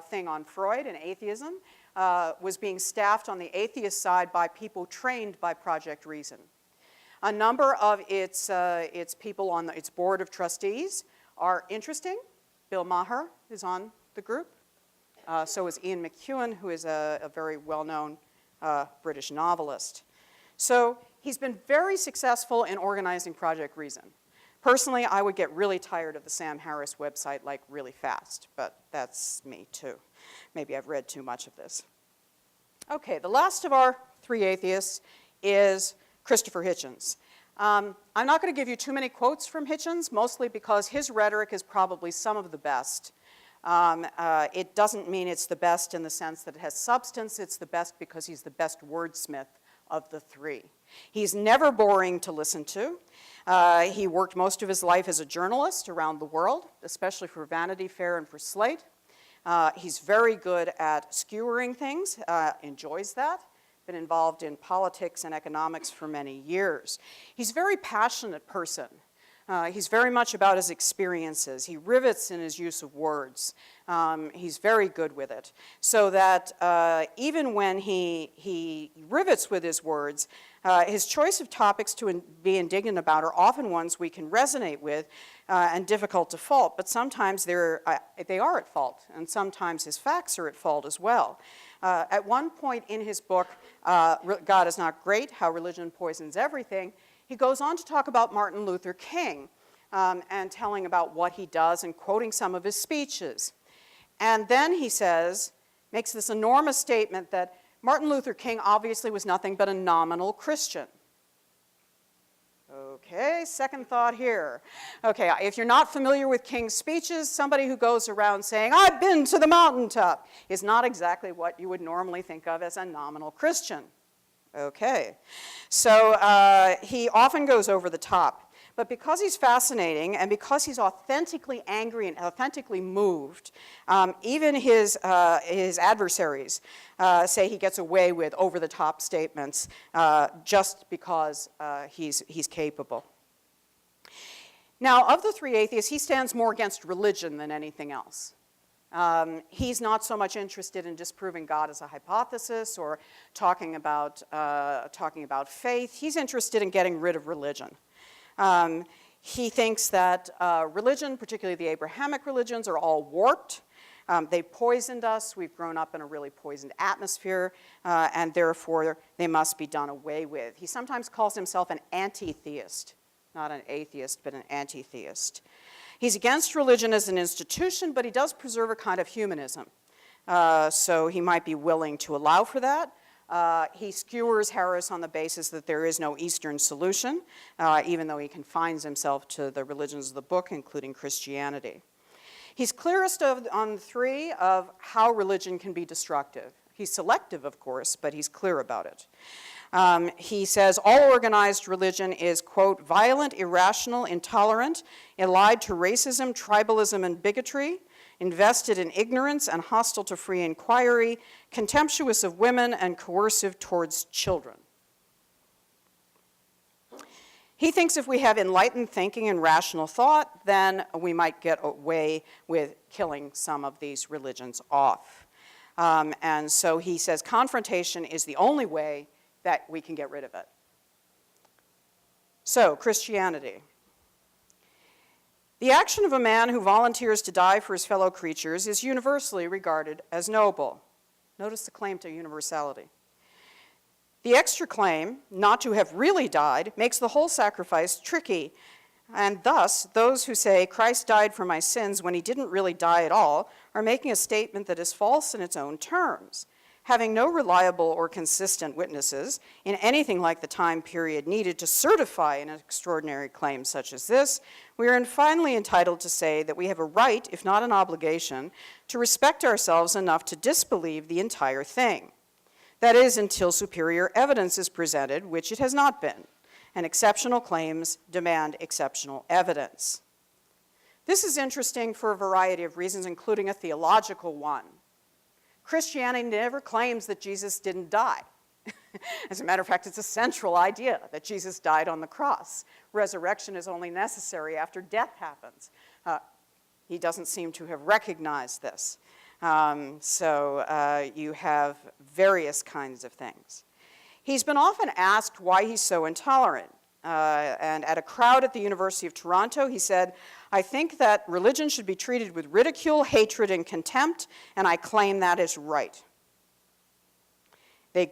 thing on Freud and atheism was being staffed on the atheist side by people trained by Project Reason. A number of its people on its board of trustees are interesting. Bill Maher is on the group. So is Ian McEwan, who is a very well-known British novelist. So he's been very successful in organizing Project Reason. Personally, I would get really tired of the Sam Harris website like really fast, but that's me too. Maybe I've read too much of this. Okay, the last of our three atheists is Christopher Hitchens. I'm not going to give you too many quotes from Hitchens, mostly because his rhetoric is probably some of the best. It doesn't mean it's the best in the sense that it has substance. It's the best because he's the best wordsmith of the three. He's never boring to listen to. He worked most of his life as a journalist around the world, especially for Vanity Fair and for Slate. He's very good at skewering things, enjoys that. Been involved in politics and economics for many years. He's a very passionate person. He's very much about his experiences. He rivets in his use of words. He's very good with it. So that even when he rivets with his words, his choice of topics to be indignant about are often ones we can resonate with and difficult to fault, but sometimes they are at fault, and sometimes his facts are at fault as well. At one point in his book, God is Not Great, How Religion Poisons Everything, he goes on to talk about Martin Luther King and telling about what he does and quoting some of his speeches. And then he says, makes this enormous statement that Martin Luther King obviously was nothing but a nominal Christian. Okay, second thought here. Okay, if you're not familiar with King's speeches, somebody who goes around saying, "I've been to the mountaintop," is not exactly what you would normally think of as a nominal Christian. Okay, so he often goes over the top. But because he's fascinating and because he's authentically angry and authentically moved, even his adversaries say he gets away with over-the-top statements just because he's capable. Now, of the three atheists, he stands more against religion than anything else. He's not so much interested in disproving God as a hypothesis or talking about faith. He's interested in getting rid of religion. He thinks that religion, particularly the Abrahamic religions, are all warped. They poisoned us. We've grown up in a really poisoned atmosphere, and therefore they must be done away with. He sometimes calls himself an anti-theist, not an atheist, but an anti-theist. He's against religion as an institution, but he does preserve a kind of humanism. So he might be willing to allow for that. He skewers Harris on the basis that there is no Eastern solution, even though he confines himself to the religions of the book, including Christianity. He's clearest on the three of how religion can be destructive. He's selective, of course, but he's clear about it. He says all organized religion is, quote, violent, irrational, intolerant, allied to racism, tribalism, and bigotry, invested in ignorance and hostile to free inquiry, contemptuous of women, and coercive towards children. He thinks if we have enlightened thinking and rational thought, then we might get away with killing some of these religions off. And so he says confrontation is the only way that we can get rid of it. So, Christianity. The action of a man who volunteers to die for his fellow creatures is universally regarded as noble. Notice the claim to universality. The extra claim, not to have really died, makes the whole sacrifice tricky, and thus those who say Christ died for my sins when he didn't really die at all are making a statement that is false in its own terms. Having no reliable or consistent witnesses in anything like the time period needed to certify an extraordinary claim such as this, we are finally entitled to say that we have a right, if not an obligation, to respect ourselves enough to disbelieve the entire thing. That is, until superior evidence is presented, which it has not been, and exceptional claims demand exceptional evidence. This is interesting for a variety of reasons, including a theological one. Christianity never claims that Jesus didn't die. As a matter of fact, it's a central idea that Jesus died on the cross. Resurrection is only necessary after death happens. He doesn't seem to have recognized this. So you have various kinds of things. He's been often asked why he's so intolerant. And at a crowd at the University of Toronto, he said, I think that religion should be treated with ridicule, hatred, and contempt, and I claim that is right. They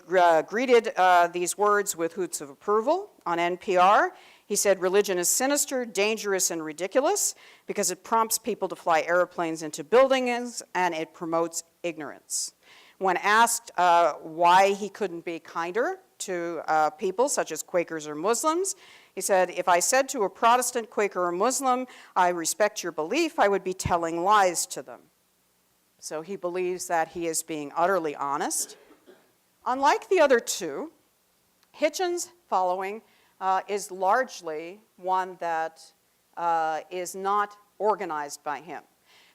greeted these words with hoots of approval. On NPR, he said, religion is sinister, dangerous, and ridiculous because it prompts people to fly airplanes into buildings and it promotes ignorance. When asked why he couldn't be kinder to people such as Quakers or Muslims, he said, if I said to a Protestant, Quaker, or Muslim, I respect your belief, I would be telling lies to them. So he believes that he is being utterly honest. Unlike the other two, Hitchens' following is largely one that is not organized by him.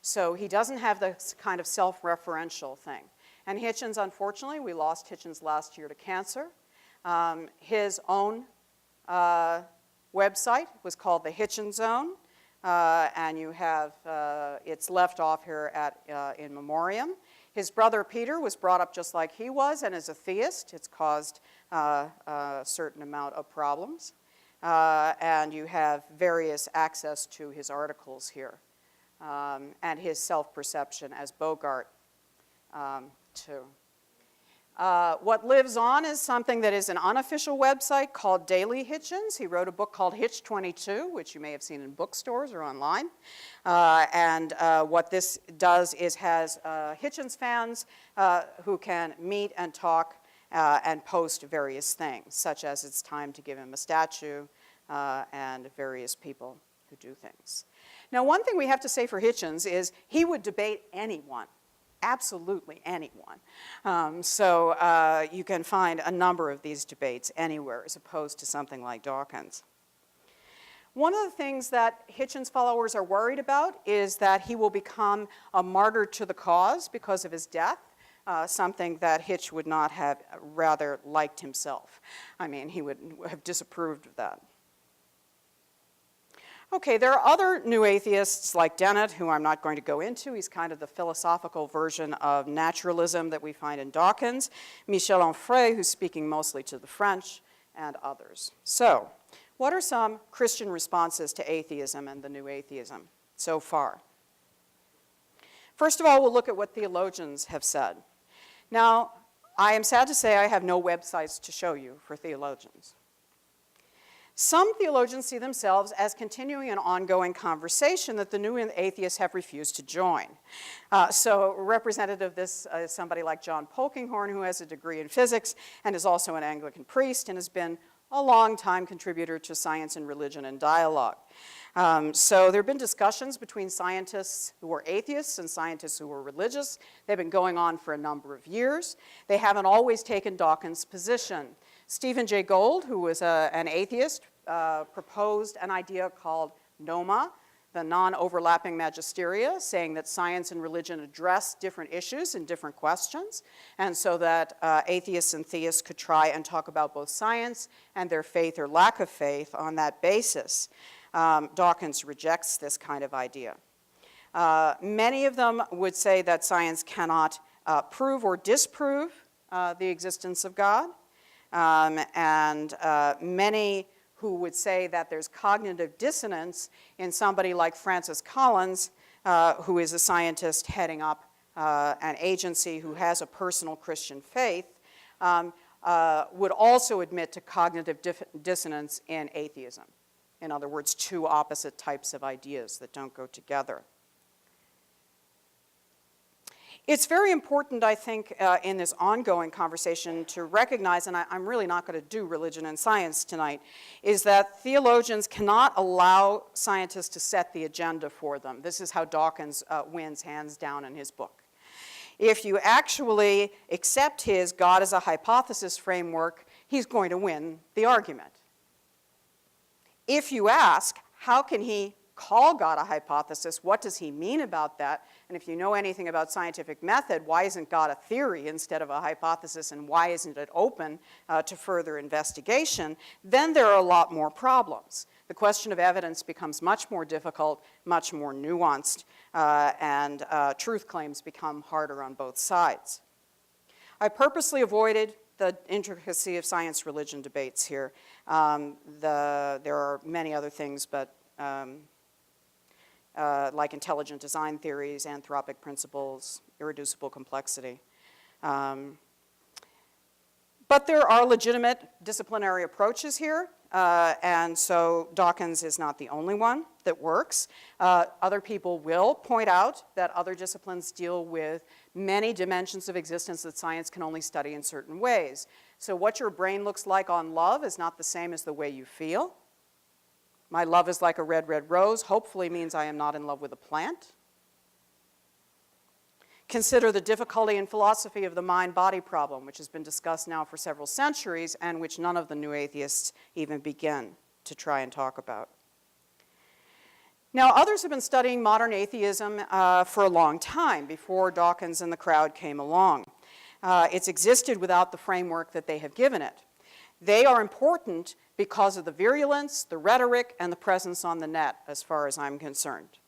So he doesn't have this kind of self-referential thing. And Hitchens, unfortunately, we lost Hitchens last year to cancer. His own website was called the Hitchens Zone, and you have, it's left off here at, in memoriam. His brother Peter was brought up just like he was, and as a theist, it's caused a certain amount of problems. And you have various access to his articles here, and his self-perception as Bogart, too. What lives on is something that is an unofficial website called Daily Hitchens. He wrote a book called Hitch 22, which you may have seen in bookstores or online. And what this does is has Hitchens fans who can meet and talk and post various things, such as it's time to give him a statue and various people who do things. Now, one thing we have to say for Hitchens is he would debate anyone. Absolutely anyone. So you can find a number of these debates anywhere as opposed to something like Dawkins. One of the things that Hitchens followers are worried about is that he will become a martyr to the cause because of his death, something that Hitch would not have rather liked himself. I mean, he would have disapproved of that. Okay, there are other new atheists like Dennett, who I'm not going to go into. He's kind of the philosophical version of naturalism that we find in Dawkins. Michel Onfray, who's speaking mostly to the French, and others. So, what are some Christian responses to atheism and the new atheism so far? First of all, we'll look at what theologians have said. Now, I am sad to say I have no websites to show you for theologians. Some theologians see themselves as continuing an ongoing conversation that the new atheists have refused to join. So representative of this is somebody like John Polkinghorne, who has a degree in physics and is also an Anglican priest and has been a long-time contributor to Science and Religion and Dialogue. So there have been discussions between scientists who are atheists and scientists who are religious. They've been going on for a number of years. They haven't always taken Dawkins' position. Stephen Jay Gould, who was an atheist, proposed an idea called NOMA, the non-overlapping magisteria, saying that science and religion address different issues and different questions, and so that atheists and theists could try and talk about both science and their faith or lack of faith on that basis. Dawkins rejects this kind of idea. Many of them would say that science cannot prove or disprove the existence of God. And many who would say that there's cognitive dissonance in somebody like Francis Collins, who is a scientist heading up an agency who has a personal Christian faith, would also admit to cognitive dissonance in atheism. In other words, two opposite types of ideas that don't go together. It's very important, I think, in this ongoing conversation to recognize, and I'm really not going to do religion and science tonight, is that theologians cannot allow scientists to set the agenda for them. This is how Dawkins wins hands down in his book. If you actually accept his God as a hypothesis framework, he's going to win the argument. If you ask, how can he call God a hypothesis? What does he mean about that? And if you know anything about scientific method, why isn't God a theory instead of a hypothesis, and why isn't it open to further investigation? Then there are a lot more problems. The question of evidence becomes much more difficult, much more nuanced, and truth claims become harder on both sides. I purposely avoided the intricacy of science-religion debates here. There are many other things, but like intelligent design theories, anthropic principles, irreducible complexity. But there are legitimate disciplinary approaches here, and so Dawkins is not the only one that works. Other people will point out that other disciplines deal with many dimensions of existence that science can only study in certain ways. So what your brain looks like on love is not the same as the way you feel. My love is like a red, red rose hopefully means I am not in love with a plant. Consider the difficulty in philosophy of the mind-body problem, which has been discussed now for several centuries and which none of the new atheists even begin to try and talk about. Now, others have been studying modern atheism for a long time, before Dawkins and the crowd came along. It's existed without the framework that they have given it. They are important because of the virulence, the rhetoric, and the presence on the net, as far as I'm concerned.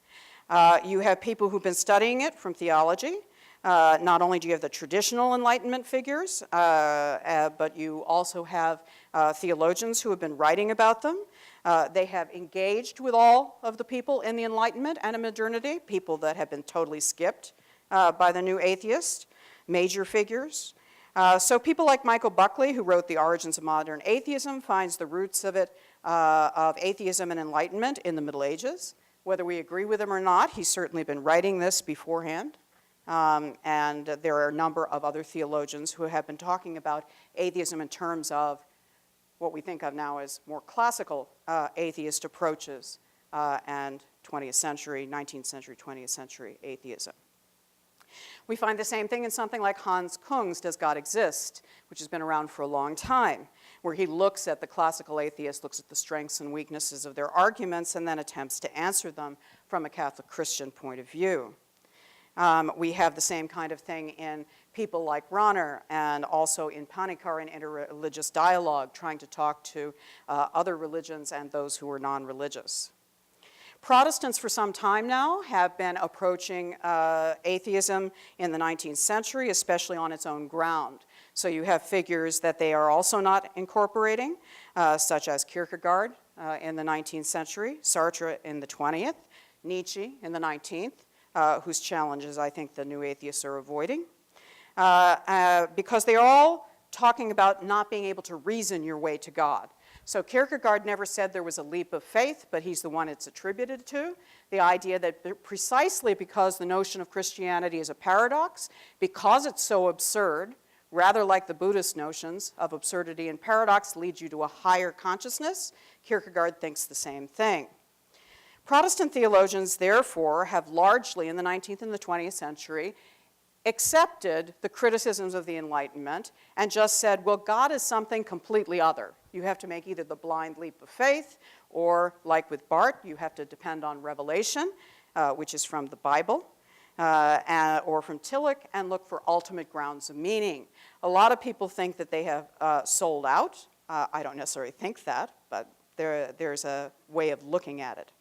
You have people who've been studying it from theology. Not only do you have the traditional Enlightenment figures, but you also have theologians who have been writing about them. They have engaged with all of the people in the Enlightenment and in modernity, people that have been totally skipped by the new atheists, major figures. So people like Michael Buckley, who wrote The Origins of Modern Atheism, finds the roots of it, of atheism and enlightenment in the Middle Ages. Whether we agree with him or not, he's certainly been writing this beforehand. And there are a number of other theologians who have been talking about atheism in terms of what we think of now as more classical atheist approaches and 20th century, 19th century, 20th century atheism. We find the same thing in something like Hans Kung's Does God Exist?, which has been around for a long time, where he looks at the classical atheist, looks at the strengths and weaknesses of their arguments, and then attempts to answer them from a Catholic Christian point of view. We have the same kind of thing in people like Rahner, and also in Panikkar and Interreligious Dialogue, trying to talk to other religions and those who are non-religious. Protestants for some time now have been approaching atheism in the 19th century, especially on its own ground. So you have figures that they are also not incorporating, such as Kierkegaard in the 19th century, Sartre in the 20th, Nietzsche in the 19th, whose challenges I think the new atheists are avoiding, because they're all talking about not being able to reason your way to God. So Kierkegaard never said there was a leap of faith, but he's the one it's attributed to. The idea that precisely because the notion of Christianity is a paradox, because it's so absurd, rather like the Buddhist notions of absurdity and paradox lead you to a higher consciousness, Kierkegaard thinks the same thing. Protestant theologians, therefore, have largely in the 19th and the 20th century accepted the criticisms of the Enlightenment and just said, well, God is something completely other. You have to make either the blind leap of faith, or like with Barth, you have to depend on revelation, which is from the Bible, or from Tillich, and look for ultimate grounds of meaning. A lot of people think that they have sold out. I don't necessarily think that, but there's a way of looking at it.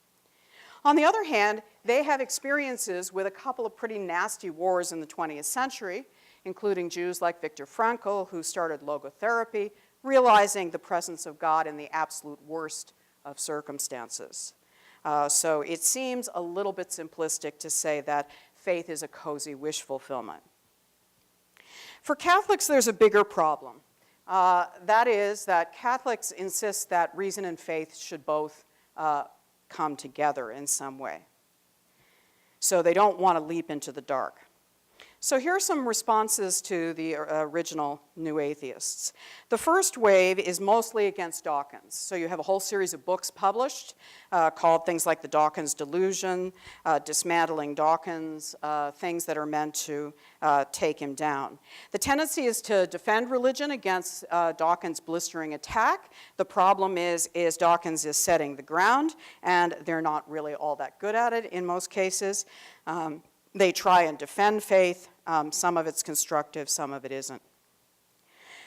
On the other hand, they have experiences with a couple of pretty nasty wars in the 20th century, including Jews like Viktor Frankl, who started logotherapy, realizing the presence of God in the absolute worst of circumstances. So it seems a little bit simplistic to say that faith is a cozy wish fulfillment. For Catholics, there's a bigger problem. That is that Catholics insist that reason and faith should both come together in some way. So they don't want to leap into the dark. So here are some responses to the original New Atheists. The first wave is mostly against Dawkins. So you have a whole series of books published called things like The Dawkins Delusion, Dismantling Dawkins, things that are meant to take him down. The tendency is to defend religion against Dawkins' blistering attack. The problem is Dawkins is setting the ground, and they're not really all that good at it in most cases. They try and defend faith. Some of it's constructive, some of it isn't.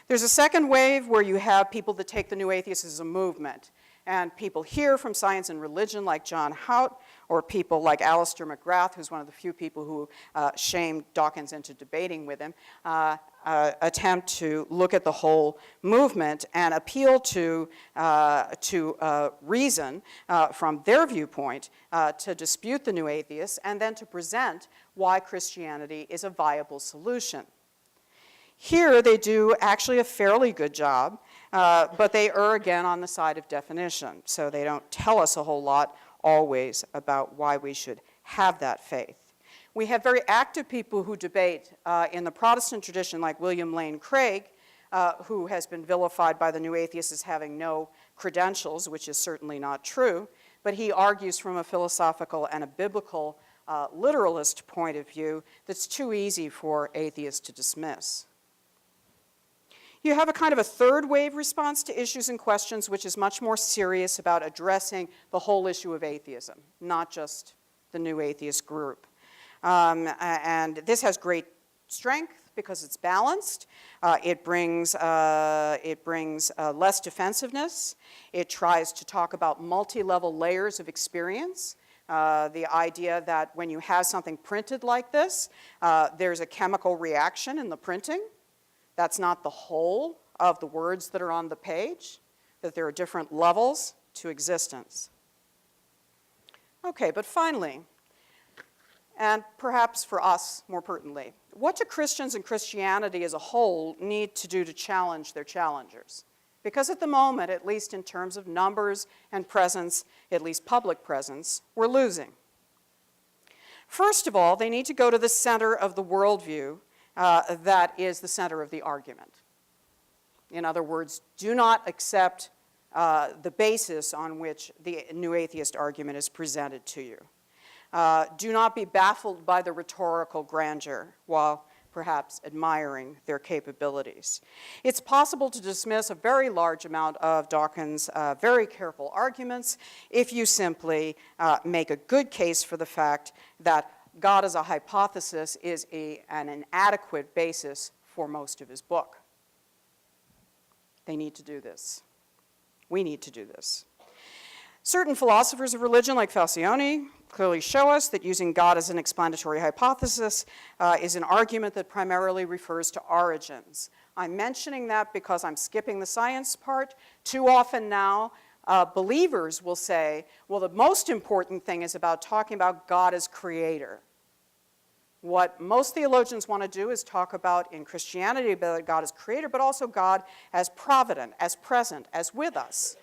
There's a second wave where you have people that take the New Atheists as a movement. And people here from Science and Religion like John Hout, or people like Alistair McGrath, who's one of the few people who shamed Dawkins into debating with him, attempt to look at the whole movement and appeal to reason from their viewpoint to dispute the New Atheists, and then to present why Christianity is a viable solution. Here they do actually a fairly good job, but they err again on the side of definition. So they don't tell us a whole lot always about why we should have that faith. We have very active people who debate in the Protestant tradition, like William Lane Craig, who has been vilified by the New Atheists as having no credentials, which is certainly not true, but he argues from a philosophical and a biblical literalist point of view that's too easy for atheists to dismiss. You have a kind of a third wave response to issues and questions, which is much more serious about addressing the whole issue of atheism, not just the New Atheist group. And this has great strength, because it's balanced. It brings less defensiveness. It tries to talk about multi-level layers of experience. The idea that when you have something printed like this, there's a chemical reaction in the printing. That's not the whole of the words that are on the page, that there are different levels to existence. Okay, but finally, and perhaps for us more pertinently, what do Christians and Christianity as a whole need to do to challenge their challengers? Because at the moment, at least in terms of numbers and presence, at least public presence, we're losing. First of all, they need to go to the center of the worldview that is the center of the argument. In other words, do not accept the basis on which the new atheist argument is presented to you. Do not be baffled by the rhetorical grandeur while perhaps admiring their capabilities. It's possible to dismiss a very large amount of Dawkins' very careful arguments if you simply make a good case for the fact that God as a hypothesis is an inadequate basis for most of his book. They need to do this. We need to do this. Certain philosophers of religion, like Falcioni, clearly show us that using God as an explanatory hypothesis is an argument that primarily refers to origins. I'm mentioning that because I'm skipping the science part. Too often now, believers will say, well, the most important thing is about talking about God as creator. What most theologians want to do is talk about, in Christianity, about God as creator, but also God as provident, as present, as with us.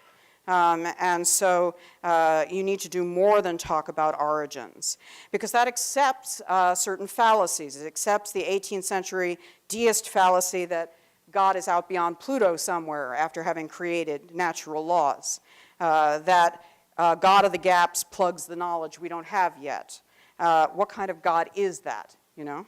And so you need to do more than talk about origins, because that accepts certain fallacies. It accepts the 18th century deist fallacy that God is out beyond Pluto somewhere after having created natural laws, that God of the gaps plugs the knowledge we don't have yet. What kind of God is that, you know?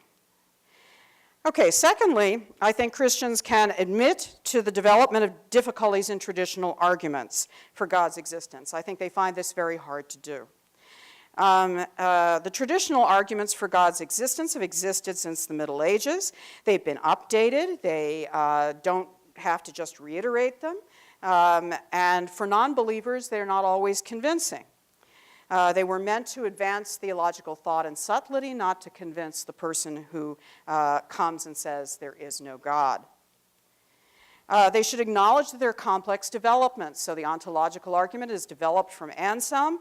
Okay, secondly, I think Christians can admit to the development of difficulties in traditional arguments for God's existence. I think they find this very hard to do. The traditional arguments for God's existence have existed since the Middle Ages. They've been updated. They don't have to just reiterate them. And for non-believers, they're not always convincing. They were meant to advance theological thought and subtlety, not to convince the person who comes and says there is no God. They should acknowledge that there are complex developments. So the ontological argument is developed from Anselm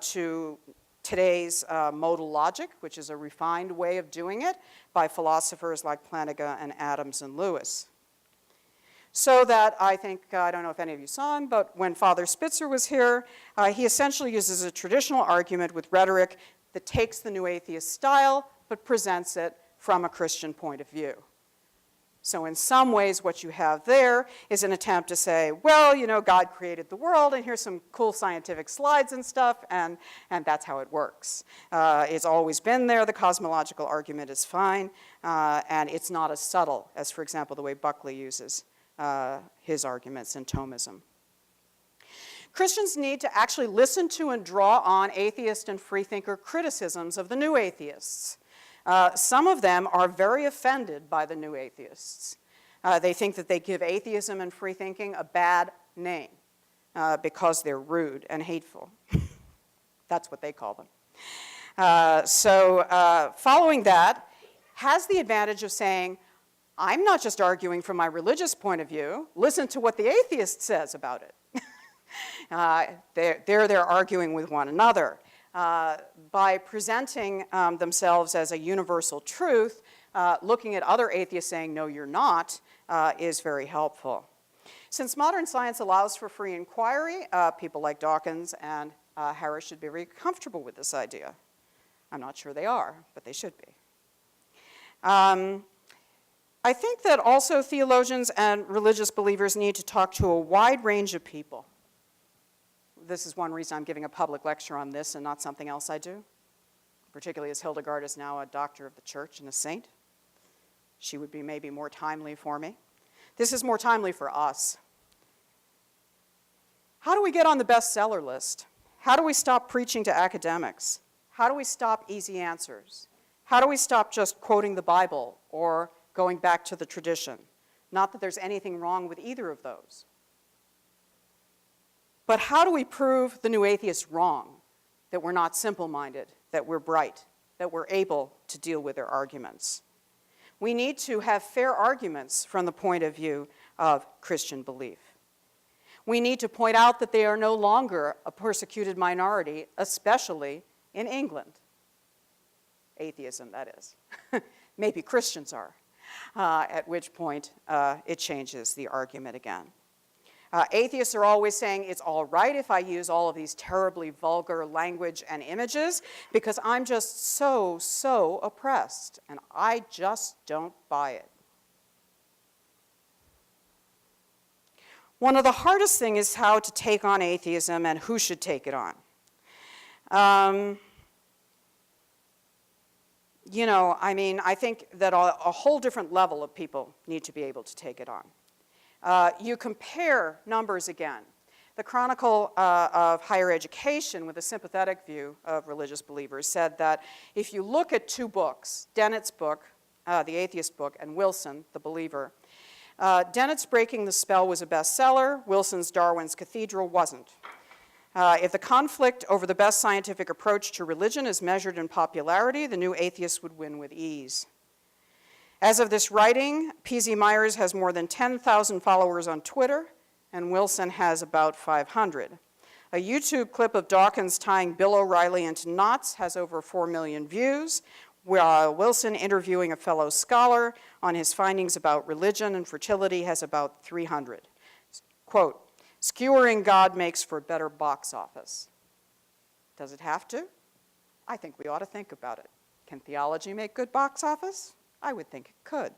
to today's modal logic, which is a refined way of doing it by philosophers like Plantinga and Adams and Lewis. So that I think, I don't know if any of you saw him, but when Father Spitzer was here, he essentially uses a traditional argument with rhetoric that takes the new atheist style, but presents it from a Christian point of view. So in some ways, what you have there is an attempt to say, well, you know, God created the world, and here's some cool scientific slides and stuff, and that's how it works. It's always been there. The cosmological argument is fine, and it's not as subtle as, for example, the way Buckley uses his arguments in Thomism. Christians need to actually listen to and draw on atheist and freethinker criticisms of the new atheists. Some of them are very offended by the new atheists. They think that they give atheism and freethinking a bad name because they're rude and hateful. That's what they call them. So following that has the advantage of saying, I'm not just arguing from my religious point of view. Listen to what the atheist says about it. They're arguing with one another. By presenting themselves as a universal truth, looking at other atheists saying, no, you're not, is very helpful. Since modern science allows for free inquiry, people like Dawkins and Harris should be very comfortable with this idea. I'm not sure they are, but they should be. I think that also theologians and religious believers need to talk to a wide range of people. This is one reason I'm giving a public lecture on this and not something else I do, particularly as Hildegard is now a doctor of the church and a saint. She would be maybe more timely for me. This is more timely for us. How do we get on the bestseller list? How do we stop preaching to academics? How do we stop easy answers? How do we stop just quoting the Bible or going back to the tradition. Not that there's anything wrong with either of those. But how do we prove the new atheists wrong? That we're not simple-minded, that we're bright, that we're able to deal with their arguments? We need to have fair arguments from the point of view of Christian belief. We need to point out that they are no longer a persecuted minority, especially in England. Atheism, that is. Maybe Christians are, at which point it changes the argument again. Atheists are always saying it's all right if I use all of these terribly vulgar language and images because I'm just so oppressed, and I just don't buy it. One of the hardest things is how to take on atheism and who should take it on. I think that a whole different level of people need to be able to take it on. You compare numbers again. The Chronicle of Higher Education, with a sympathetic view of religious believers, said that if you look at two books, Dennett's book, the atheist book, and Wilson, the believer, Dennett's Breaking the Spell was a bestseller. Wilson's Darwin's Cathedral wasn't. If the conflict over the best scientific approach to religion is measured in popularity, the new atheist would win with ease. As of this writing, P.Z. Myers has more than 10,000 followers on Twitter, and Wilson has about 500. A YouTube clip of Dawkins tying Bill O'Reilly into knots has over 4 million views, while Wilson interviewing a fellow scholar on his findings about religion and fertility has about 300. Quote, "Skewering God makes for better box office." Does it have to? I think we ought to think about it. Can theology make good box office? I would think it could.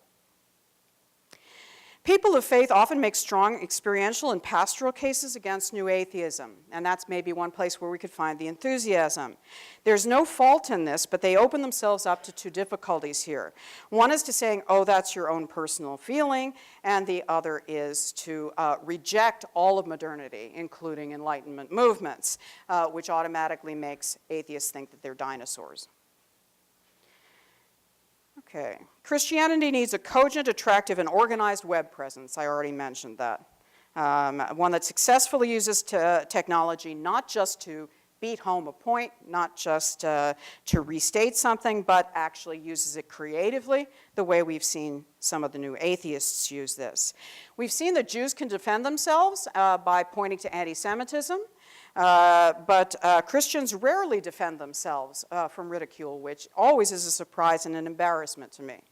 People of faith often make strong experiential and pastoral cases against new atheism, and that's maybe one place where we could find the enthusiasm. There's no fault in this, but they open themselves up to two difficulties here. One is to saying, oh, that's your own personal feeling, and the other is to reject all of modernity, including Enlightenment movements, which automatically makes atheists think that they're dinosaurs. Okay. Christianity needs a cogent, attractive, and organized web presence. I already mentioned that. One that successfully uses technology not just to beat home a point, not just to restate something, but actually uses it creatively, the way we've seen some of the new atheists use this. We've seen that Jews can defend themselves by pointing to anti-Semitism. But Christians rarely defend themselves from ridicule, which always is a surprise and an embarrassment to me.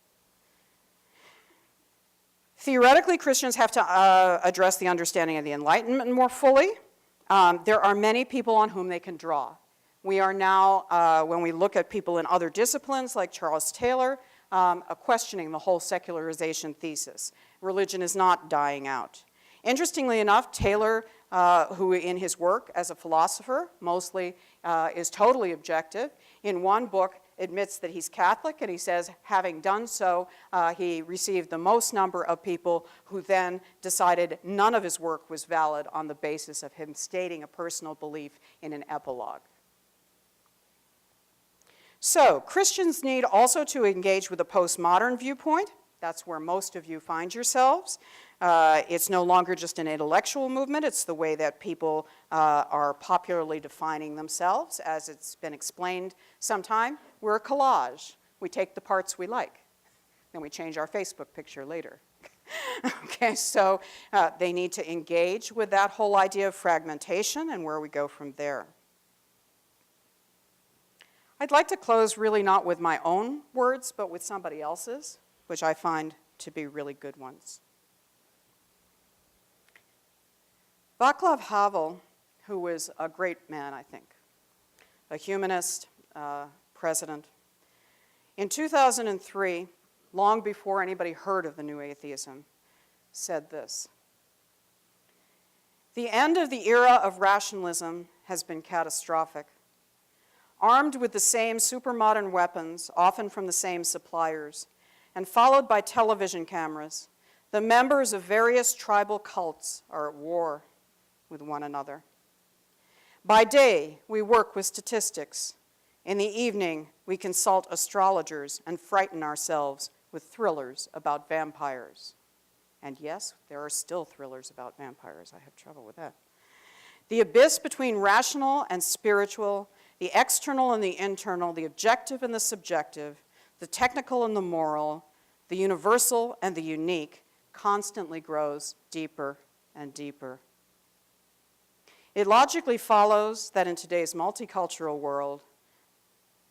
Theoretically, Christians have to address the understanding of the Enlightenment more fully. There are many people on whom they can draw. We are now, when we look at people in other disciplines like Charles Taylor, questioning the whole secularization thesis. Religion is not dying out. Interestingly enough, Taylor, who in his work as a philosopher mostly is totally objective, in one book admits that he's Catholic, and he says, having done so, he received the most number of people who then decided none of his work was valid on the basis of him stating a personal belief in an epilogue. So, Christians need also to engage with a postmodern viewpoint. That's where most of you find yourselves. It's no longer just an intellectual movement. It's the way that people are popularly defining themselves. As it's been explained sometime, we're a collage. We take the parts we like. Then we change our Facebook picture later. Okay, so they need to engage with that whole idea of fragmentation and where we go from there. I'd like to close really not with my own words, but with somebody else's, which I find to be really good ones. Václav Havel, who was a great man, I think, a humanist, president, in 2003, long before anybody heard of the new atheism, said this: "The end of the era of rationalism has been catastrophic. Armed with the same supermodern weapons, often from the same suppliers, and followed by television cameras, the members of various tribal cults are at war with one another. By day, we work with statistics. In the evening, we consult astrologers and frighten ourselves with thrillers about vampires. And yes, there are still thrillers about vampires. I have trouble with that. The abyss between rational and spiritual, the external and the internal, the objective and the subjective, the technical and the moral, the universal and the unique, constantly grows deeper and deeper. It logically follows that in today's multicultural world,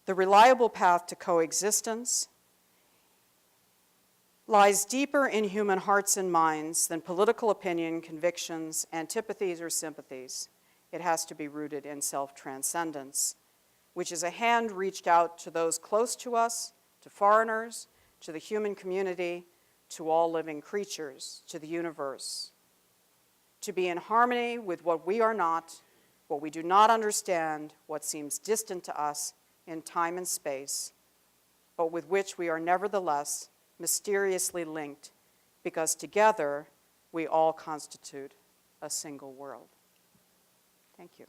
the reliable path to coexistence lies deeper in human hearts and minds than political opinion, convictions, antipathies, or sympathies. It has to be rooted in self-transcendence, which is a hand reached out to those close to us, to foreigners, to the human community, to all living creatures, to the universe. To be in harmony with what we are not, what we do not understand, what seems distant to us in time and space, but with which we are nevertheless mysteriously linked, because together we all constitute a single world. Thank you.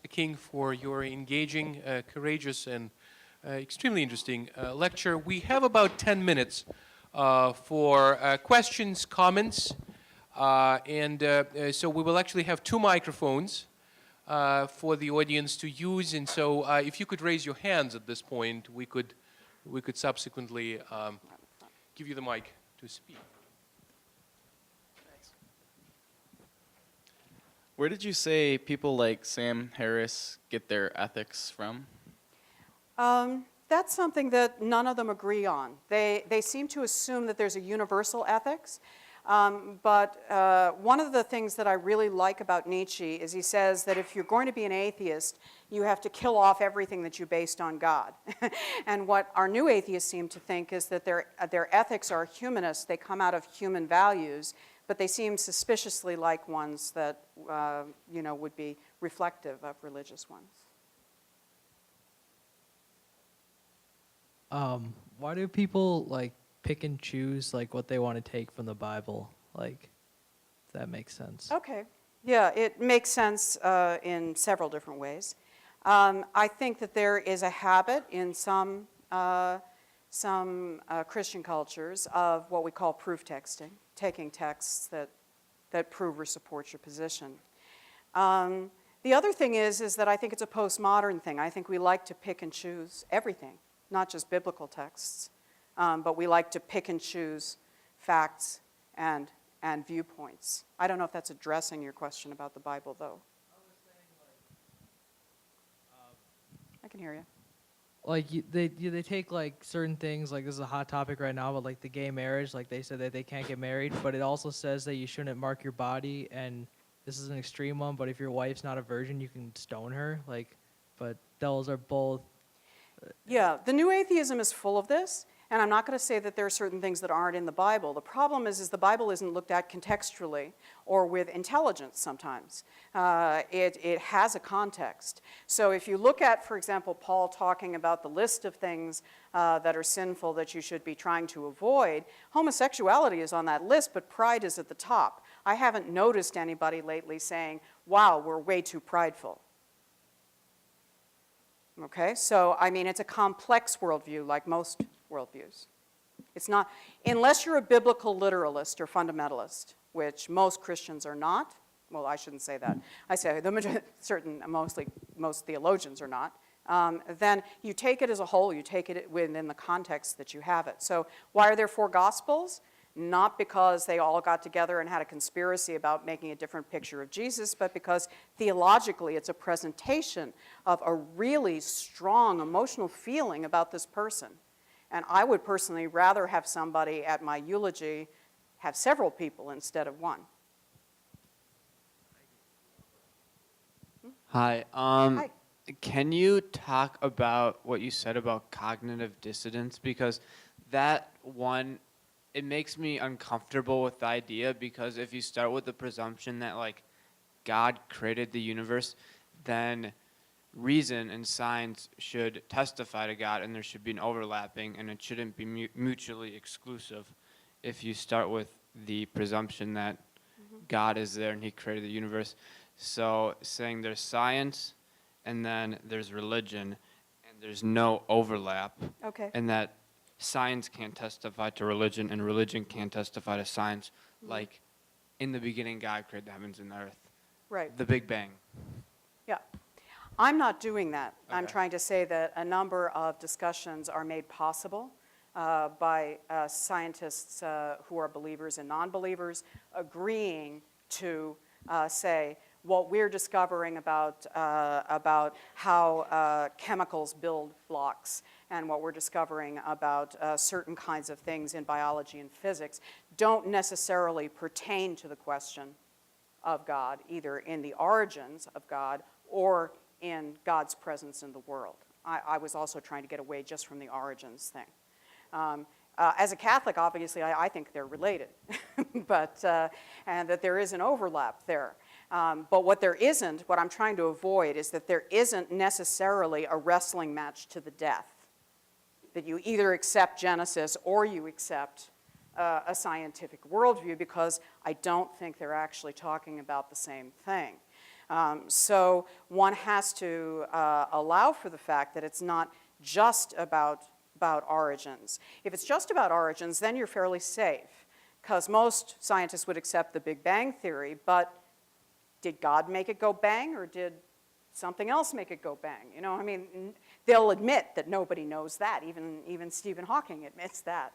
King, for your engaging, courageous, and extremely interesting lecture. We have about 10 minutes for questions, comments, so we will actually have 2 microphones for the audience to use. And so if you could raise your hands at this point, we could subsequently give you the mic to speak. Where did you say people like Sam Harris get their ethics from? That's something that none of them agree on. They seem to assume that there's a universal ethics. But one of the things that I really like about Nietzsche is he says that if you're going to be an atheist, you have to kill off everything that you based on God. And what our new atheists seem to think is that their ethics are humanist. They come out of human values, but they seem suspiciously like ones that would be reflective of religious ones. Why do people pick and choose what they want to take from the Bible? If that makes sense. Okay. Yeah, it makes sense in several different ways. I think that there is a habit in some Christian cultures of what we call proof texting, taking texts that prove or support your position. The other thing is that I think it's a postmodern thing. I think we like to pick and choose everything, not just biblical texts, but we like to pick and choose facts and viewpoints. I don't know if that's addressing your question about the Bible, though. I can hear you. They take certain things, this is a hot topic right now, but the gay marriage, they said that they can't get married, but it also says that you shouldn't mark your body, and this is an extreme one, but if your wife's not a virgin, you can stone her, but those are both. Yeah, the new atheism is full of this, and I'm not going to say that there are certain things that aren't in the Bible. The problem is the Bible isn't looked at contextually or with intelligence sometimes. It has a context. So if you look at, for example, Paul talking about the list of things that are sinful that you should be trying to avoid, homosexuality is on that list, but pride is at the top. I haven't noticed anybody lately saying, wow, we're way too prideful. Okay, so I mean, it's a complex worldview like most worldviews. It's not, unless you're a biblical literalist or fundamentalist, which most Christians are not. Well, I shouldn't say that. I say most theologians are not. Then you take it as a whole. You take it within the context that you have it. So why are there 4 Gospels? Not because they all got together and had a conspiracy about making a different picture of Jesus, but because theologically it's a presentation of a really strong emotional feeling about this person. And I would personally rather have somebody at my eulogy have several people instead of one. Hi. Hi. Can you talk about what you said about cognitive dissonance? Because that one, it makes me uncomfortable with the idea, because if you start with the presumption that God created the universe, then reason and science should testify to God, and there should be an overlapping, and it shouldn't be mutually exclusive if you start with the presumption that God is there and he created the universe. So saying there's science and then there's religion and there's no overlap. Okay. And that science can't testify to religion and religion can't testify to science. Like in the beginning God created the heavens and the earth. Right. The Big Bang. Yeah. I'm not doing that. I'm Okay. trying to say that a number of discussions are made possible by scientists who are believers and non-believers agreeing to say what we're discovering about how chemicals build blocks and what we're discovering about certain kinds of things in biology and physics don't necessarily pertain to the question of God, either in the origins of God or in God's presence in the world. I was also trying to get away just from the origins thing. As a Catholic, obviously, I think they're related, and that there is an overlap there. But what there isn't, what I'm trying to avoid, is that there isn't necessarily a wrestling match to the death. That you either accept Genesis or you accept a scientific worldview, because I don't think they're actually talking about the same thing. So one has to allow for the fact that it's not just about origins. If it's just about origins, then you're fairly safe, because most scientists would accept the Big Bang Theory, but did God make it go bang, or did something else make it go bang? You know, I mean, they'll admit that nobody knows that. Even Stephen Hawking admits that.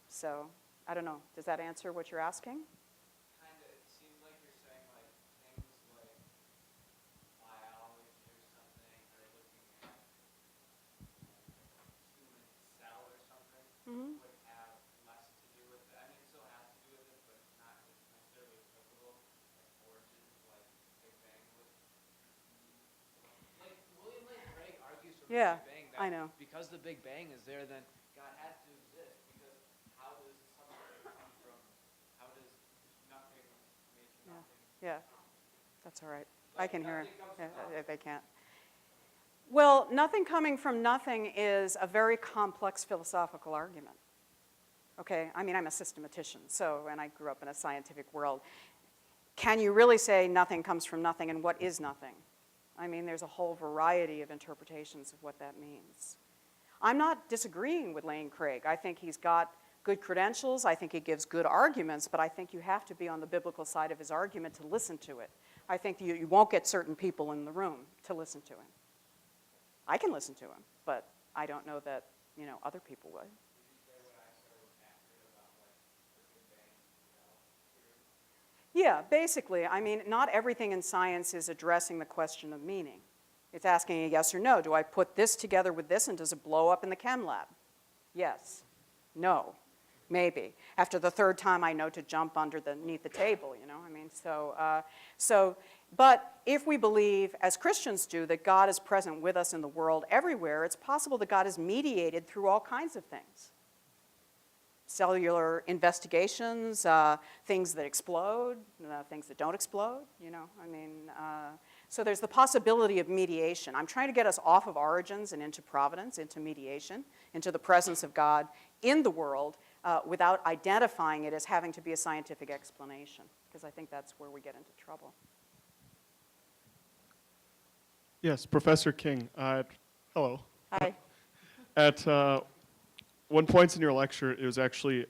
So I don't know. Does that answer what you're asking? Kind of. It seems like you're saying like things like biology or something, or looking at human cell or something, would have less to do with it. I mean, it still has to do with it, but not necessarily applicable. Like origins, like Big Bang would. Like William Lane Craig argues from Yeah, the Big Bang that I know. because the Big Bang is there, then God has to exist. Because how does something come from? How does nothing make nothing? Yeah, that's all right. I can hear it. Yeah, they can't. Well, nothing coming from nothing is a very complex philosophical argument. Okay, I mean, I'm a systematician, and I grew up in a scientific world. Can you really say nothing comes from nothing, and what is nothing? I mean, there's a whole variety of interpretations of what that means. I'm not disagreeing with Lane Craig. I think he's got good credentials. I think he gives good arguments, but I think you have to be on the biblical side of his argument to listen to it. I think you won't get certain people in the room to listen to him. I can listen to him, but I don't know that, other people would. Yeah, basically. I mean, not everything in science is addressing the question of meaning. It's asking a yes or no. Do I put this together with this, and does it blow up in the chem lab? Yes. No. Maybe. After the third time, I know to jump underneath the table, I mean, but if we believe, as Christians do, that God is present with us in the world everywhere, it's possible that God is mediated through all kinds of things. Cellular investigations, things that explode, things that don't explode, so there's the possibility of mediation. I'm trying to get us off of origins and into providence, into mediation, into the presence of God in the world, without identifying it as having to be a scientific explanation, because I think that's where we get into trouble. Yes, Professor King. Hello. Hi. At one point in your lecture, it was actually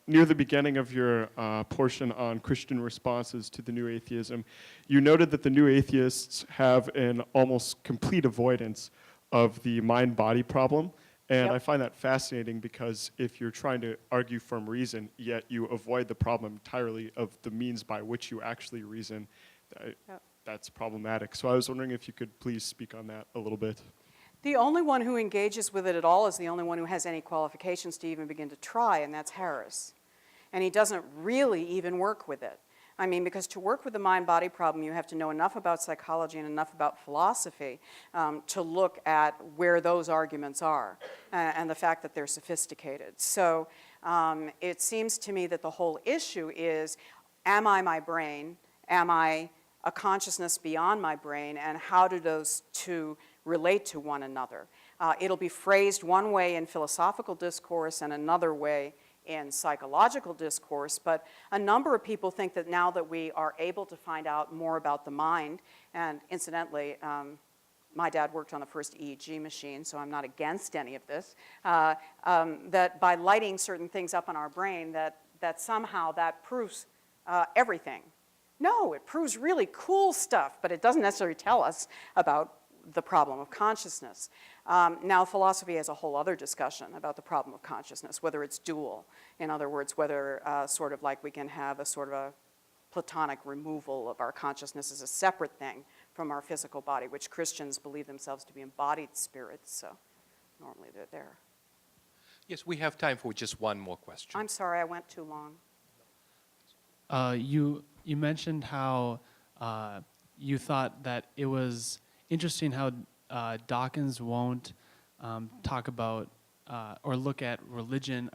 near the beginning of your portion on Christian responses to the new atheism, you noted that the new atheists have an almost complete avoidance of the mind-body problem. And Yep. I find that fascinating, because if you're trying to argue from reason, yet you avoid the problem entirely of the means by which you actually reason, Yep. that's problematic. So I was wondering if you could please speak on that a little bit. The only one who engages with it at all is the only one who has any qualifications to even begin to try, and that's Harris. And he doesn't really even work with it. I mean, because to work with the mind-body problem, you have to know enough about psychology and enough about philosophy to look at where those arguments are and the fact that they're sophisticated. So it seems to me that the whole issue is, am I my brain? Am I a consciousness beyond my brain? And how do those two relate to one another? It'll be phrased one way in philosophical discourse and another way in psychological discourse, but a number of people think that now that we are able to find out more about the mind, and incidentally, my dad worked on the first EEG machine, so I'm not against any of this, that by lighting certain things up in our brain, that somehow that proves everything. No, it proves really cool stuff, but it doesn't necessarily tell us about the problem of consciousness. Now, philosophy has a whole other discussion about the problem of consciousness, whether it's dual. In other words, whether sort of like we can have a sort of a Platonic removal of our consciousness as a separate thing from our physical body, which Christians believe themselves to be embodied spirits, so normally they're there. Yes, we have time for just one more question. I'm sorry, I went too long. You mentioned how you thought that it was interesting how Dawkins won't talk about or look at religion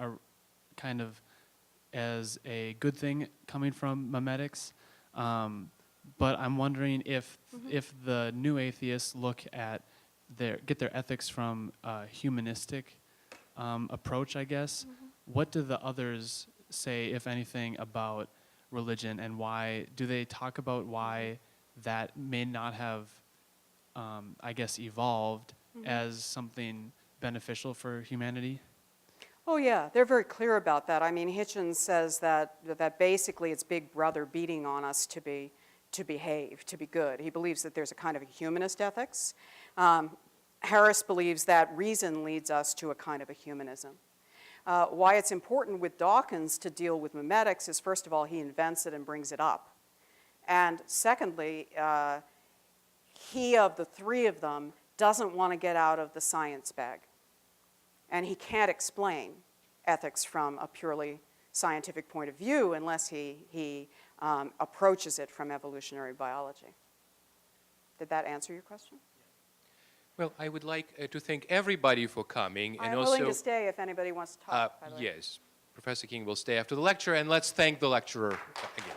kind of as a good thing coming from memetics. But I'm wondering if the new atheists look at get their ethics from a humanistic approach, I guess. What do the others say, if anything, about religion, and why do they talk about why that may not have, I guess, evolved as something beneficial for humanity? Oh yeah, they're very clear about that. I mean, Hitchens says that basically it's Big Brother beating on us to behave, to be good. He believes that there's a kind of a humanist ethics. Harris believes that reason leads us to a kind of a humanism. Why it's important with Dawkins to deal with memetics is, first of all, he invents it and brings it up. And secondly, he, of the three of them, doesn't want to get out of the science bag. And he can't explain ethics from a purely scientific point of view unless he approaches it from evolutionary biology. Did that answer your question? Well, I would like to thank everybody for coming. I'm and willing also, to stay if anybody wants to talk. by the way. yes, Professor King will stay after the lecture, and let's thank the lecturer again.